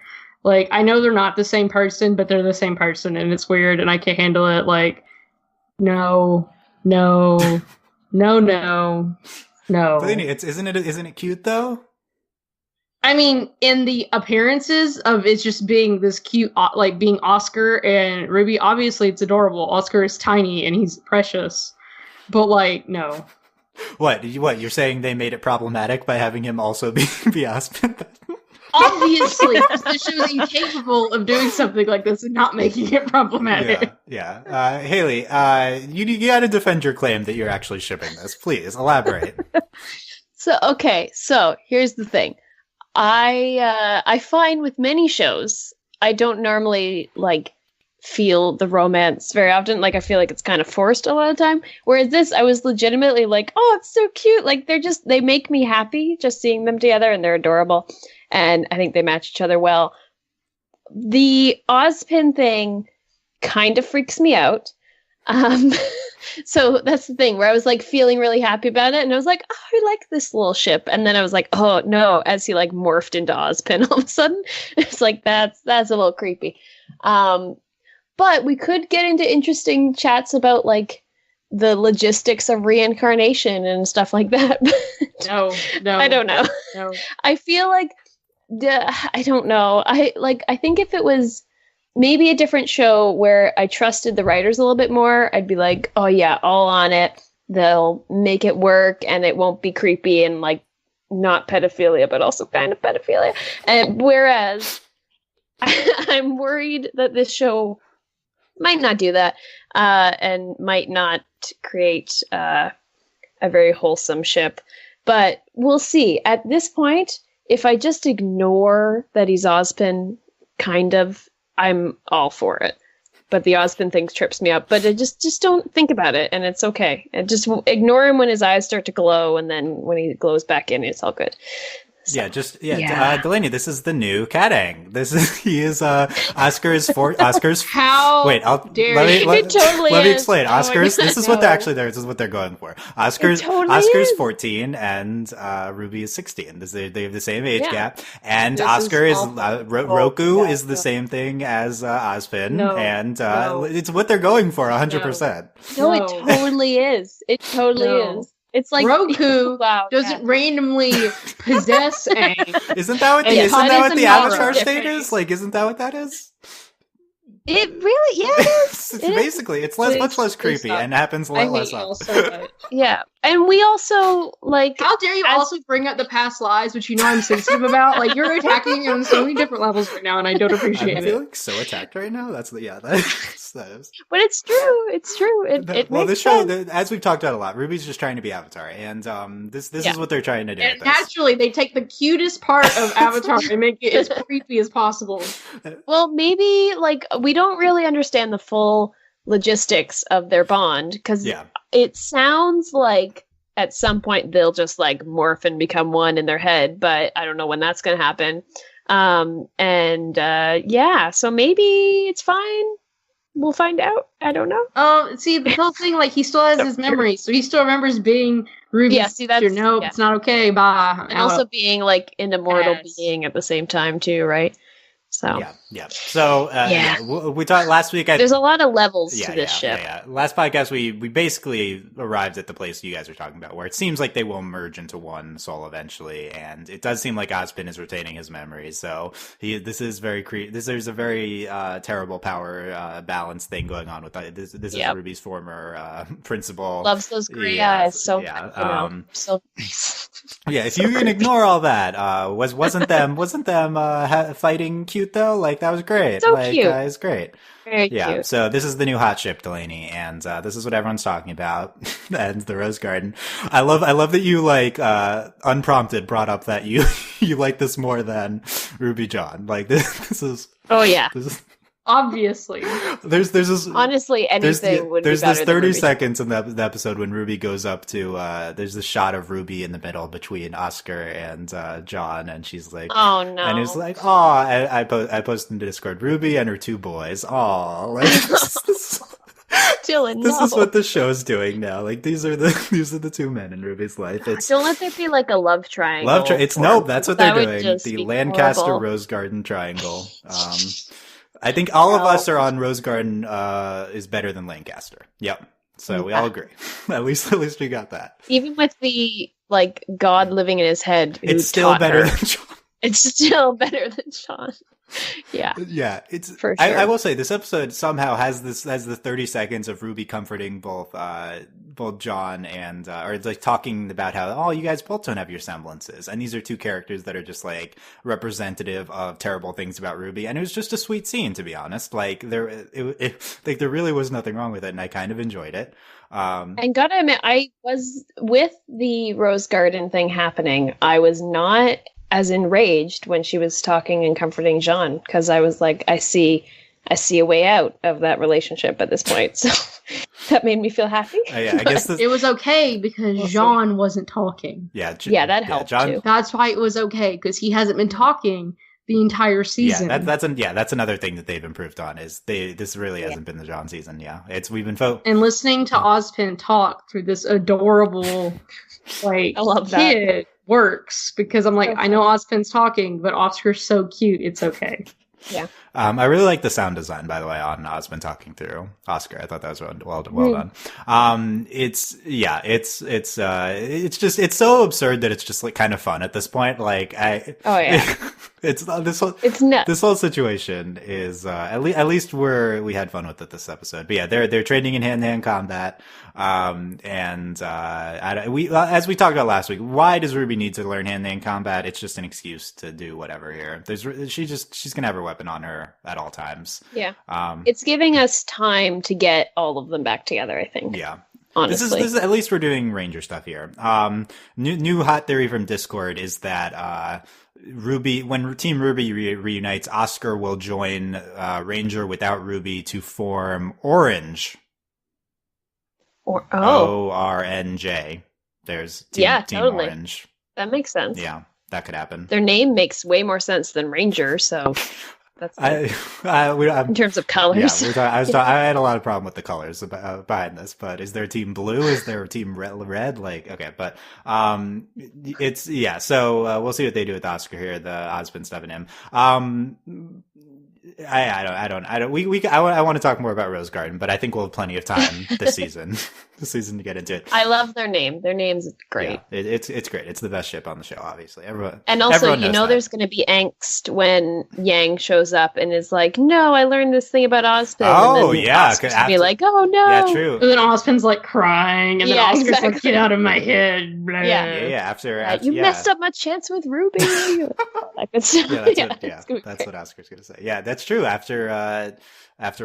Like, I know they're not the same person, but they're the same person, and it's weird, and I can't handle it. Like, no. Delaney, isn't it cute though? I mean, in the appearances of it's just being this cute, like being Oscar and RWBY, obviously it's adorable. Oscar is tiny and he's precious, but like, no. What you're saying? They made it problematic by having him also be Ozpin? Obviously, the show is incapable of doing something like this and not making it problematic. Yeah. Hayley, you got to defend your claim that you're actually shipping this. Please elaborate. So here's the thing. I find with many shows, I don't normally like feel the romance very often. Like, I feel like it's kind of forced a lot of time. Whereas this, I was legitimately like, oh, it's so cute. Like, they make me happy just seeing them together, and they're adorable. And I think they match each other well. The Ozpin thing kind of freaks me out. So that's the thing where I was like feeling really happy about it, and I was like, oh, I like this little ship, and then I was like, oh no, as he like morphed into Ozpin all of a sudden. It's like that's a little creepy. But we could get into interesting chats about like the logistics of reincarnation and stuff like that. No, I don't know. No. I feel like I don't know. I think if it was maybe a different show where I trusted the writers a little bit more, I'd be like, oh yeah, all on it. They'll make it work and it won't be creepy and like not pedophilia, but also kind of pedophilia. And whereas I'm worried that this show might not do that and might not create a very wholesome ship. But we'll see. At this point, if I just ignore that he's Ozpin, kind of, I'm all for it. But the Ozpin thing trips me up. But I just don't think about it, and it's okay. And just ignore him when his eyes start to glow, and then when he glows back in, it's all good. So, Delaney, this is the new Kadang. He is Oscar's How wait, dare you? Let me explain. Oscar's God, this is what they're actually there. This is what they're going for. Oscar's 14 and RWBY is 16. They have the same age gap, and This Oscar is Roku Yeah, is the same thing as Ozpin, No, and no. it's what they're going for 100%. No, it totally is. It totally No. is. It's like Roku wow, doesn't randomly possess a. Isn't that what And Todd is the a Avatar Nora. state is? Like, isn't that what that is? It really, yeah, it is. It's It is. basically, it's much less creepy stop. and happens a I lot hate less you all often. so much. Yeah, and we also like. How dare you As- also bring up the past lives, which you know I'm sensitive about? Like, you're attacking me on so many different levels right now, and I don't I appreciate feel it. like so attacked right now. That is. But it's true. It's true. It Well, makes this show, sense. as we've talked about a lot, Ruby's just trying to be Avatar, and this Yeah. is what they're trying to do. And with this. naturally, they take the cutest part of Avatar and make it as creepy as possible. Well, maybe like we don't really understand the full logistics of their bond because Yeah. it sounds like at some point they'll just like morph and become one in their head, but I don't know when that's going to happen. So maybe it's fine. We'll find out. I don't know. See, the whole thing, like, he still has his memories, so he still remembers being Ruby's Yeah, see, sister. that's- No, yeah. it's not okay. Bye. And also being like an immortal Yes. being at the same time too, right? So Yeah. So, Yeah. we talked last week. there's a lot of levels to this ship. Yeah. Last podcast, we basically arrived at the place you guys are talking about, where it seems like they will merge into one soul eventually, and it does seem like Ozpin is retaining his memories. So there's a very terrible power balance thing going on with that. This is Yep. Ruby's former principal. Loves those gray Yeah, eyes. So yeah, so nice. Yeah, if you can ignore all that, wasn't them fighting cute though? Like, that was great. So like, cute. It's great. Very Yeah, cute. so this is the new hot ship, Delaney, and this is what everyone's talking about. And the Rose Garden. I love that you like unprompted brought up that you you like this more than Ruby John. Like, this is Oh yeah. Obviously. there's this Honestly, anything would be there's better this than 30 Ruby. seconds in the episode when Ruby goes up to there's this shot of Ruby in the middle between Oscar and John, and she's like, Oh no. and it's like, oh, I posted in Discord, Ruby and her two boys. Oh, like, Dylan, this no. is what the show's doing now. Like, these are the two men in Ruby's life. It's Don't let there be like a love triangle. it's formed. nope. That's what they're That would doing. just The be Lancaster horrible. Rose Garden triangle. I think all of us are on Rose Garden is better than Lancaster. Yep. So we all agree. At least we got that. Even with the like God living in his head, who It's still taught better her, than John. it's still better than Sean. Yeah. Yeah, it's. For I sure. will say this episode somehow has the 30 seconds of Ruby comforting both John and or it's like talking about how you guys both don't have your semblances, and these are two characters that are just like representative of terrible things about Ruby, and it was just a sweet scene, to be honest. Like there really was nothing wrong with it, and I kind of enjoyed it. And gotta admit, I was with the Rose Garden thing happening. I was not as enraged when she was talking and comforting Jean, because I was like, I see I see a way out of that relationship at this point. So that made me feel happy. Yeah, I guess it was okay because Jean wasn't talking. Yeah, that helped too. That's why it was okay, because he hasn't been talking the entire season. That's another thing that they've improved on is this really hasn't been the Jean season. Yeah, we've been and listening to Ozpin talk through this adorable like I love kid that. Works, because I'm like, I know Ozpin's talking, but Oscar's so cute, it's okay. Yeah. I really like the sound design, by the way, on Osmond talking through Oscar. I thought that was well done. It's so absurd that it's just like kind of fun at this point. Like this whole situation is at least we had fun with it this episode. But yeah, they're training in hand-to-hand combat. As we talked about last week, why does Ruby need to learn hand-to-hand combat? It's just an excuse to do whatever here. She's gonna have her weapon on her at all times. Yeah. It's giving us time to get all of them back together, I think. Yeah. Honestly. This is at least we're doing Ranger stuff here. New hot theory from Discord is that Ruby, when Team Ruby reunites, Oscar will join Ranger without Ruby to form Orange. ORNJ. There's Team totally. Orange. That makes sense. Yeah, that could happen. Their name makes way more sense than Ranger, so that's in terms of colors. Yeah, I had a lot of problem with the colors behind this, but is there Team Blue? Is there Team Red? Like, okay, but so we'll see what they do with Oscar here, the Osmond stuff in him. I want to talk more about Rose Garden, but I think we'll have plenty of time this season to get into it. I love their name. Their name's great. Yeah, it's great. It's the best ship on the show, obviously. And also, there's going to be angst when Yang shows up and is like, "No, I learned this thing about Ozpin." Oh, and then yeah, Oscar's be like, "Oh no!" Yeah, true. And then Ozpin's like crying, and then Oscar's like, "Get out of my head!" Blah. Yeah. After you messed up my chance with Ruby. That's what Oscar's going to say. Yeah, that's true. After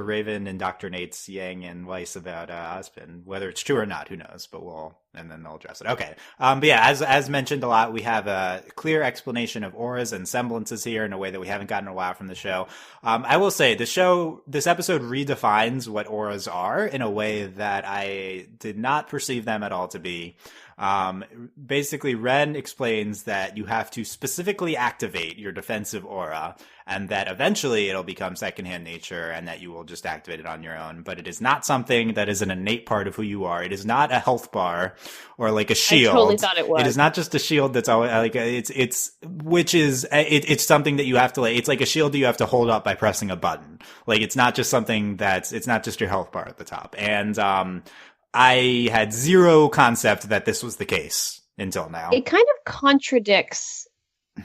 Raven indoctrinates Yang and Weiss about Ozpin, whether it's true or not, who knows? But and then they'll address it. Okay. But yeah, as mentioned a lot, we have a clear explanation of auras and semblances here in a way that we haven't gotten in a while from the show. I will say this episode redefines what auras are in a way that I did not perceive them at all to be. Basically, Ren explains that you have to specifically activate your defensive aura, and that eventually it'll become secondhand nature, and that you will just activate it on your own. But it is not something that is an innate part of who you are. It is not a health bar or like a shield. I totally thought it was. It is not just a shield that's always like it's something that you have to it's like a shield that you have to hold up by pressing a button. Like it's not just something it's not just your health bar at the top. And I had zero concept that this was the case until now. It kind of contradicts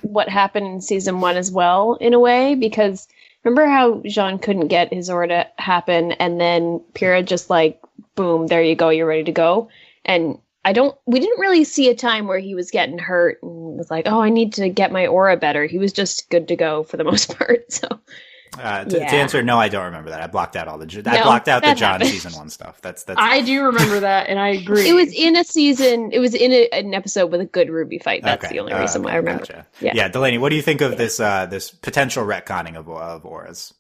what happened in season 1 as well, in a way, because remember how Jean couldn't get his aura to happen, and then Pyrrha just like, boom, there you go, you're ready to go. And we didn't really see a time where he was getting hurt and was like, oh, I need to get my aura better. He was just good to go for the most part, so... To answer, no, I don't remember that. I blocked out the John season 1 stuff. That's. I do remember that, and I agree. It was in a season. It was in an episode with a good Ruby fight. That's the only reason why I remember. Gotcha. Yeah, Delaney, what do you think of this potential retconning of auras?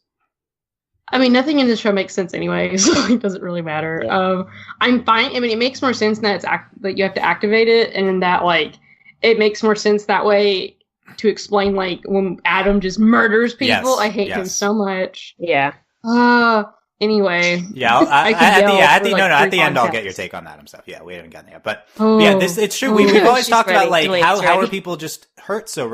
I mean, nothing in the show makes sense anyway, so it doesn't really matter. Yeah. I'm fine. I mean, it makes more sense that that you have to activate it, and that it makes more sense that way. To explain, when Adam just murders people, yes, I hate him so much. Yeah. Anyway. Yeah, at the end, I'll get your take on that stuff. Yeah, we haven't gotten there yet, but yeah, it's true. We've always talked about how are people just hurt so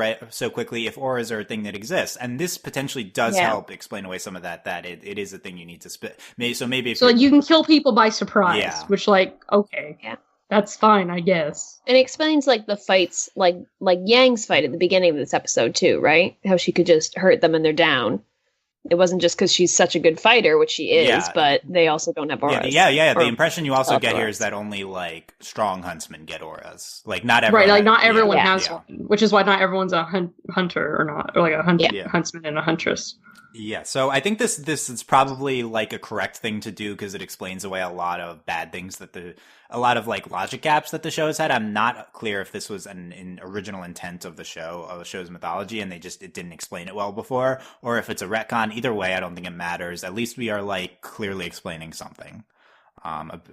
quickly if auras are a thing that exists, and this potentially does help explain away some of that. That it is a thing you need to spit. So you can kill people by surprise, which okay. Yeah. That's fine, I guess. And it explains the fights, like Yang's fight at the beginning of this episode too, right? How she could just hurt them and they're down. It wasn't just because she's such a good fighter, which she is, but they also don't have auras. Yeah. The impression you also get here is that only strong huntsmen get auras. Not everyone. Right, not everyone has one, which is why not everyone's a hunter or a huntsman and a huntress. Yeah, so I think this is probably a correct thing to do because it explains away a lot of bad things that the a lot of like logic gaps that the show has had. I'm not clear if this was an original intent of the show's mythology, and it didn't explain it well before, or if it's a retcon. Either way, I don't think it matters. At least we are like clearly explaining something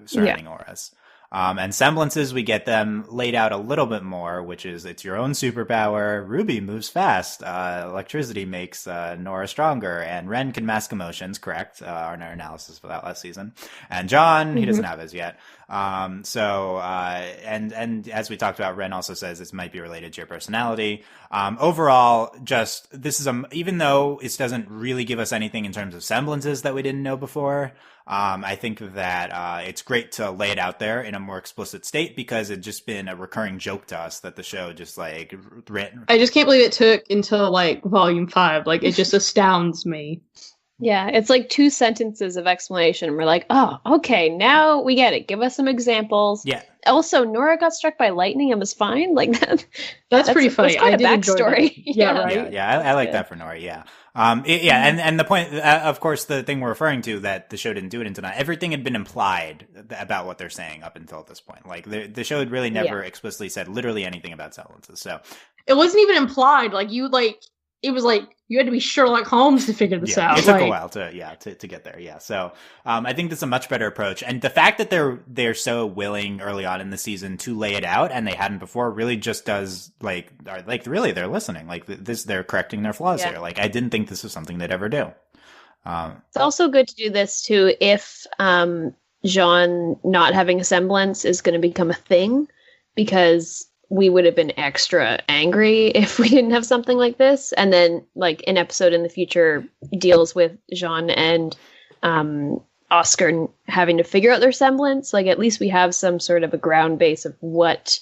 surrounding auras. And semblances, we get them laid out a little bit more, which is it's your own superpower. Ruby moves fast. Electricity makes Nora stronger, and Ren can mask emotions. Correct. Our analysis for that last season. And John, he doesn't have his yet. And as we talked about, Ren also says this might be related to your personality. Overall, just this is even though it doesn't really give us anything in terms of semblances that we didn't know before. I think that it's great to lay it out there in a more explicit state because it's just been a recurring joke to us that the show just like written. I just can't believe it took until like volume 5. Like it just astounds me. Yeah, it's like 2 sentences of explanation. We're like, oh, okay, now we get it. Give us some examples. Yeah. Also, Nora got struck by lightning and was fine. Like that's pretty funny. That's quite I a did backstory. Yeah, right. Yeah, I like that for Nora. Yeah. And the point, of course, the thing we're referring to that the show didn't do it until now, everything had been implied about what they're saying up until this point. Like the show had really never explicitly said literally anything about semblances. So it wasn't even implied. It was like you had to be Sherlock Holmes to figure this out. It took a while to get there. Yeah. So I think that's a much better approach. And the fact that they're so willing early on in the season to lay it out and they hadn't before really just does really they're listening. Like this, they're correcting their flaws here. Like I didn't think this was something they'd ever do. It's also good to do this too if Jean not having a semblance is going to become a thing, because we would have been extra angry if we didn't have something like this. And then like an episode in the future deals with Jean and Oscar having to figure out their semblance. Like at least we have some sort of a ground base of what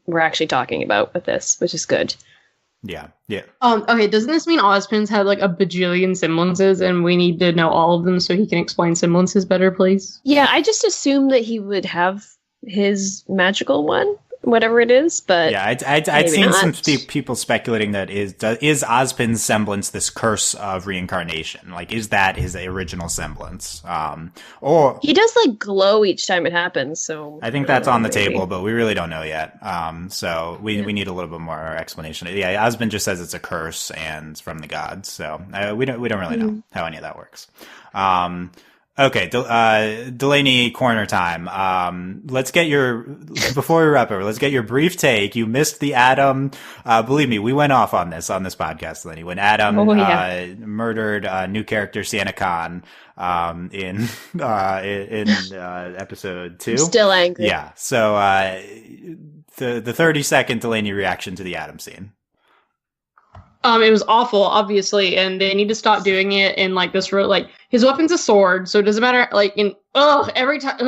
we're actually talking about with this, which is good. Yeah. Yeah. Okay, doesn't this mean Ozpin's had like a bajillion semblances and we need to know all of them so he can explain semblances better, please? Yeah, I just assumed that he would have his magical one, whatever it is, but yeah, I'd seen some people speculating that is Ozpin's semblance this curse of reincarnation? Like, is that his original semblance? Or he does like glow each time it happens. So I think that's on the table, but we really don't know yet. So we need a little bit more explanation. Yeah, Ozpin just says it's a curse and it's from the gods. So we don't really know how any of that works. Okay, Delaney corner time. Let's get before we wrap over, let's get your brief take. You missed the Adam, believe me, we went off on this podcast, Delaney, when Adam, murdered, new character Sienna Khan, in episode 2. I'm still angry. Yeah. So, the 30-second Delaney reaction to the Adam scene. It was awful, obviously, and they need to stop doing it in like this. Like his weapon's a sword, so it doesn't matter. Like every time,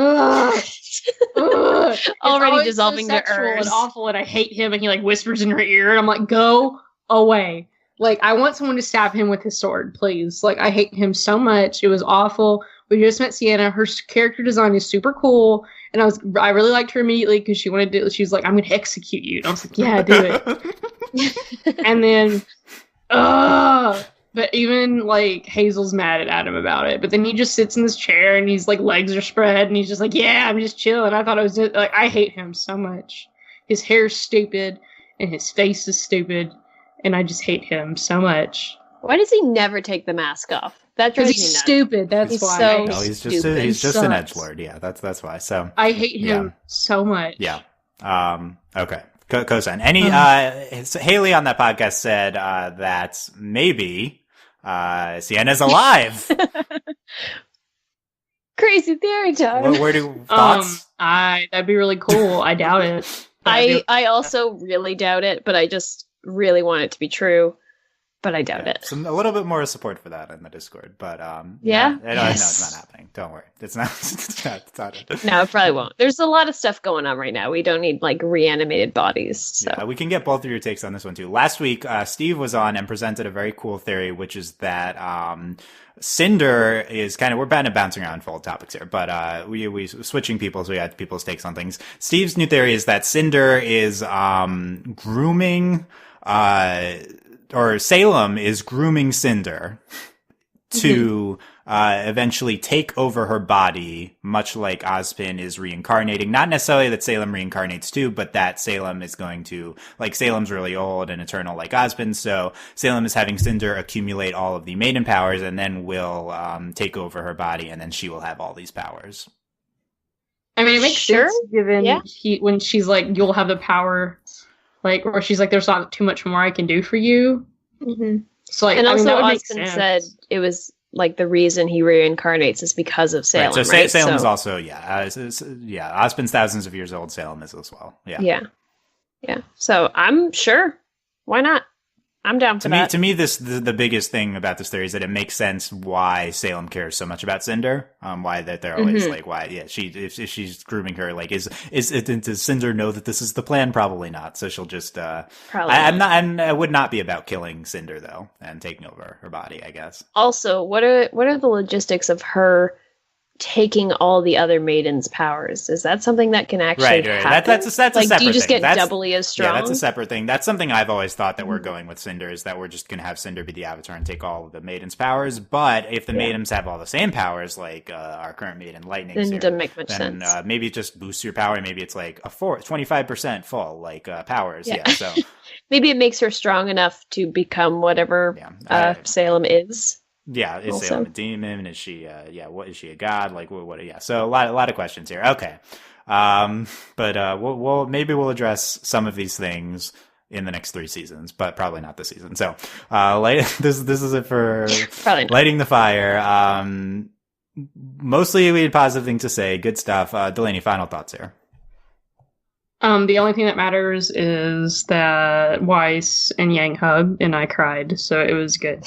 already dissolving so the earth. And awful, and I hate him. And he like whispers in her ear, and I'm like, go away. Like I want someone to stab him with his sword, please. Like I hate him so much. It was awful. We just met Sienna. Her character design is super cool, and I really liked her immediately because she was like, I'm going to execute you. And I was like, yeah, do it. And then. But even like Hazel's mad at Adam about it, but then he just sits in this chair and he's like legs are spread and he's just like, yeah, I'm just chilling. I thought it was just, like, I hate him so much. His hair's stupid and his face is stupid and I just hate him so much. Why does he never take the mask off? That drives me nuts. He's stupid. That's why. So no, he's just an edgelord. Yeah, that's why. So I hate him so much. Yeah. Okay. Cosign. Hayley on that podcast said that maybe Sienna's alive. Crazy theory time. Where do thoughts? That'd be really cool. I doubt it. I also really doubt it, but I just really want it to be true. But I doubt it. A little bit more support for that in the Discord, but no, it's not happening. Don't worry, it's not. No, it probably won't. There's a lot of stuff going on right now. We don't need like reanimated bodies. So. Yeah, we can get both of your takes on this one too. Last week, Steve was on and presented a very cool theory, which is that Cinder is we're kind of bouncing around full topics here, but we switching people, so we had people's takes on things. Steve's new theory is that Cinder is grooming. Or Salem is grooming Cinder to eventually take over her body, much like Ozpin is reincarnating. Not necessarily that Salem reincarnates too, but that Salem is going to, like, Salem's really old and eternal like Ozpin, so Salem is having Cinder accumulate all of the maiden powers and then will take over her body, and then she will have all these powers. I mean, it makes sense given when she's like, you'll have the power, like, or she's like, there's not too much more I can do for you. Mm-hmm. So, like, and I mean, also, that would make Austin sense. said it was like the reason he reincarnates is because of Salem. Right, so right? Salem is also, Ozpin's thousands of years old. Salem is as well. Yeah. So I'm sure. Why not? I'm down for that. To me, the biggest thing about this theory is that it makes sense why Salem cares so much about Cinder. Why that they're always like, why? Yeah, if she's grooming her, like, does Cinder know that this is the plan? Probably not. So she'll just. Probably. I would not be about killing Cinder though and taking over her body, I guess. Also, what are the logistics of her taking all the other maidens' powers? Is that something that can actually happen? That's a separate thing. Do you just get doubly as strong? Yeah, that's a separate thing. That's something I've always thought that we're going with Cinder, is that we're just going to have Cinder be the Avatar and take all of the maidens' powers. But if the maidens have all the same powers, like our current maiden Lightning, then it doesn't make much sense. Maybe it just boosts your power. Maybe it's like a 25% full, like powers. Yeah. So maybe it makes her strong enough to become whatever Salem is. Yeah, is Salem a demon? Is she, what is she, a god? Like, what? Yeah, so a lot of questions here. Okay, but we'll address some of these things in the next 3 seasons, but probably not this season. So, this is it for lighting the fire. Mostly we had positive things to say. Good stuff. Delaney, final thoughts here. The only thing that matters is that Weiss and Yang hugged, and I cried, so it was good.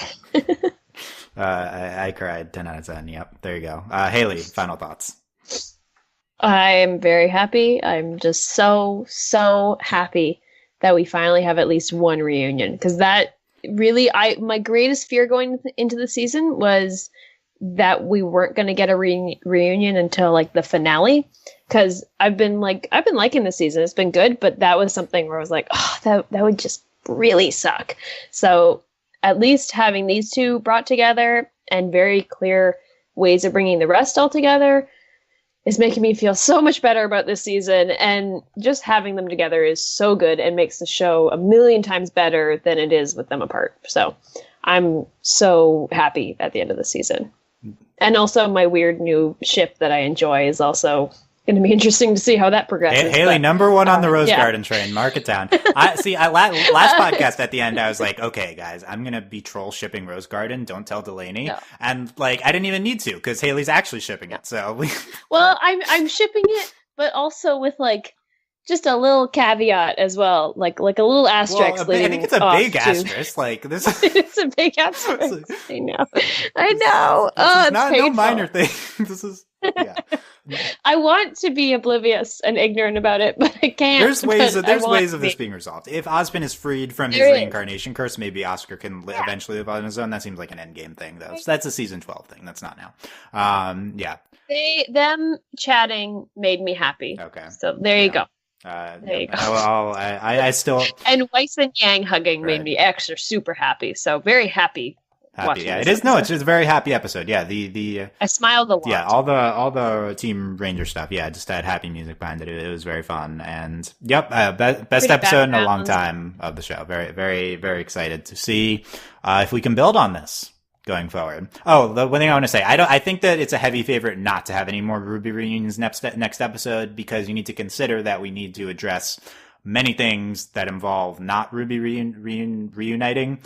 I cried 10 out of 10. Yep, there you go. Hayley, final thoughts. I'm very happy. I'm just so happy that we finally have at least one reunion, because that really, my greatest fear going into the season was that we weren't going to get a reunion until like the finale, because I've been liking this season. It's been good, but that was something where I was like, oh, that would just really suck. So at least having these two brought together and very clear ways of bringing the rest all together is making me feel so much better about this season. And just having them together is so good and makes the show a million times better than it is with them apart. So I'm so happy at the end of the season. And also my weird new ship that I enjoy is also going to be interesting to see how that progresses. Hayley, number 1 on the Rose Garden train. Mark it down. Last podcast at the end, I was like, okay, guys, I'm going to be troll shipping Rose Garden. Don't tell Delaney. No. And like, I didn't even need to, because Hayley's actually shipping it. So well, I'm shipping it, but also with like just a little caveat as well, like a little asterisk. Well, I think it's a big asterisk. Like this, it's a big asterisk. I know. Oh, it's no minor thing. This is. Yeah. I want to be oblivious and ignorant about it, but I can't. There's ways of this being resolved. If Ozpin is freed from his reincarnation curse, maybe Oscar can eventually live on his own. That seems like an endgame thing, though. So that's a season 12 thing. That's not now. Yeah. Them chatting made me happy. Okay. So there you go. There you go. I still. And Weiss and Yang hugging made me extra super happy. So very happy. Yeah, it is. Episode. No, it's just a very happy episode. Yeah, the I smiled a lot. Yeah, all the Team Ranger stuff. Yeah, just had happy music behind it. It was very fun, and best episode in a long time of the show. Very, very, very excited to see if we can build on this going forward. Oh, the one thing I want to say, I think that it's a heavy favorite not to have any more RWBY reunions next episode, because you need to consider that we need to address many things that involve not RWBY reuniting.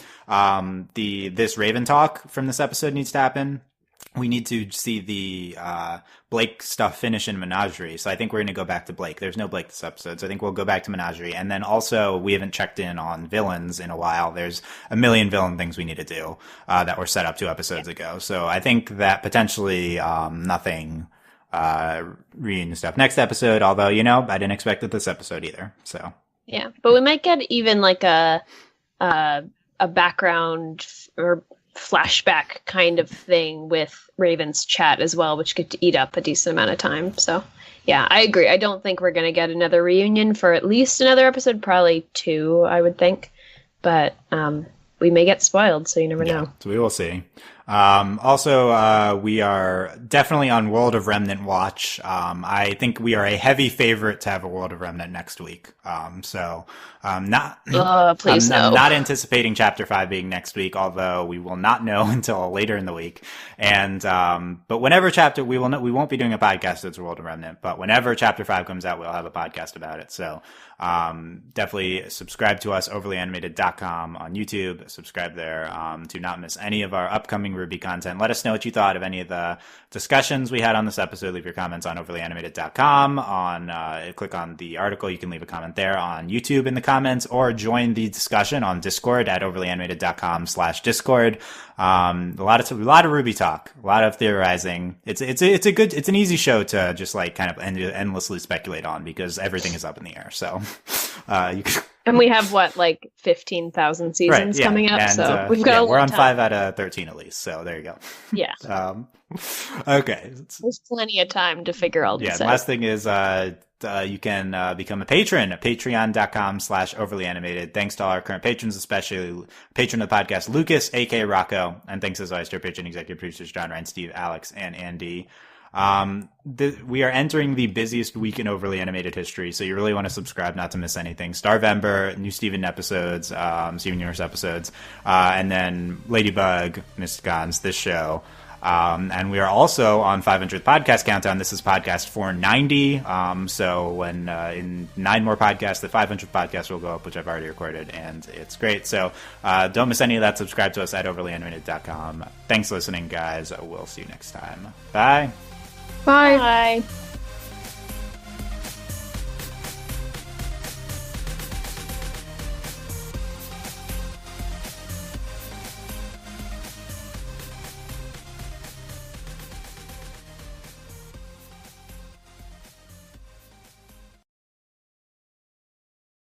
This Raven talk from this episode needs to happen. We need to see the Blake stuff finish in Menagerie. So I think we're going to go back to Blake. There's no Blake this episode, so I think we'll go back to Menagerie. And then also, we haven't checked in on villains in a while. There's a million villain things we need to do that were set up 2 episodes ago. So I think that potentially nothing reunion stuff next episode, although, I didn't expect it this episode either. So yeah, but we might get even like a background or flashback kind of thing with Raven's chat as well, which could eat up a decent amount of time. So yeah, I agree. I don't think we're going to get another reunion for at least another episode, probably 2, I would think. But we may get spoiled, so you never know. So we will see. Also, we are definitely on World of Remnant watch. I think we are a heavy favorite to have a World of Remnant next week. Please no. I'm not anticipating Chapter 5 being next week, although we will not know until later in the week. And, but whenever we won't be doing a podcast that's World of Remnant, but whenever Chapter 5 comes out, we'll have a podcast about it. So, definitely subscribe to us, overlyanimated.com on YouTube. Subscribe there, to not miss any of our upcoming RWBY content. Let us know what you thought of any of the discussions we had on this episode. Leave your comments on overlyanimated.com. Click on the article. You can leave a comment there on YouTube in the comments, or join the discussion on Discord at overlyanimated.com/Discord. A lot of RWBY talk, a lot of theorizing. It's an easy show to just like kind of endlessly speculate on, because everything is up in the air. So, you can. And we have like 15,000 seasons coming up, and, so we've got we're on 5 out of 13 at least. So there you go. Yeah. Okay. There's plenty of time to figure all this out. Last thing is, you can become a patron at patreon.com/overlyanimated. Thanks to all our current patrons, especially patron of the podcast, Lucas, aka Rocco, and thanks as always to our patron executive producers, John, Ryan, Steve, Alex, and Andy. We are entering the busiest week in Overly Animated history, so you really want to subscribe not to miss anything. Starvember, new Steven episodes, Steven Universe episodes, and then Ladybug, Mr. Gons, this show. And we are also on 500th podcast countdown. This is podcast 490. So when in 9 more podcasts, the 500th podcast will go up, which I've already recorded, and it's great. So don't miss any of that. Subscribe to us at overlyanimated.com. Thanks for listening, guys. We'll see you next time. Bye. Bye. Bye.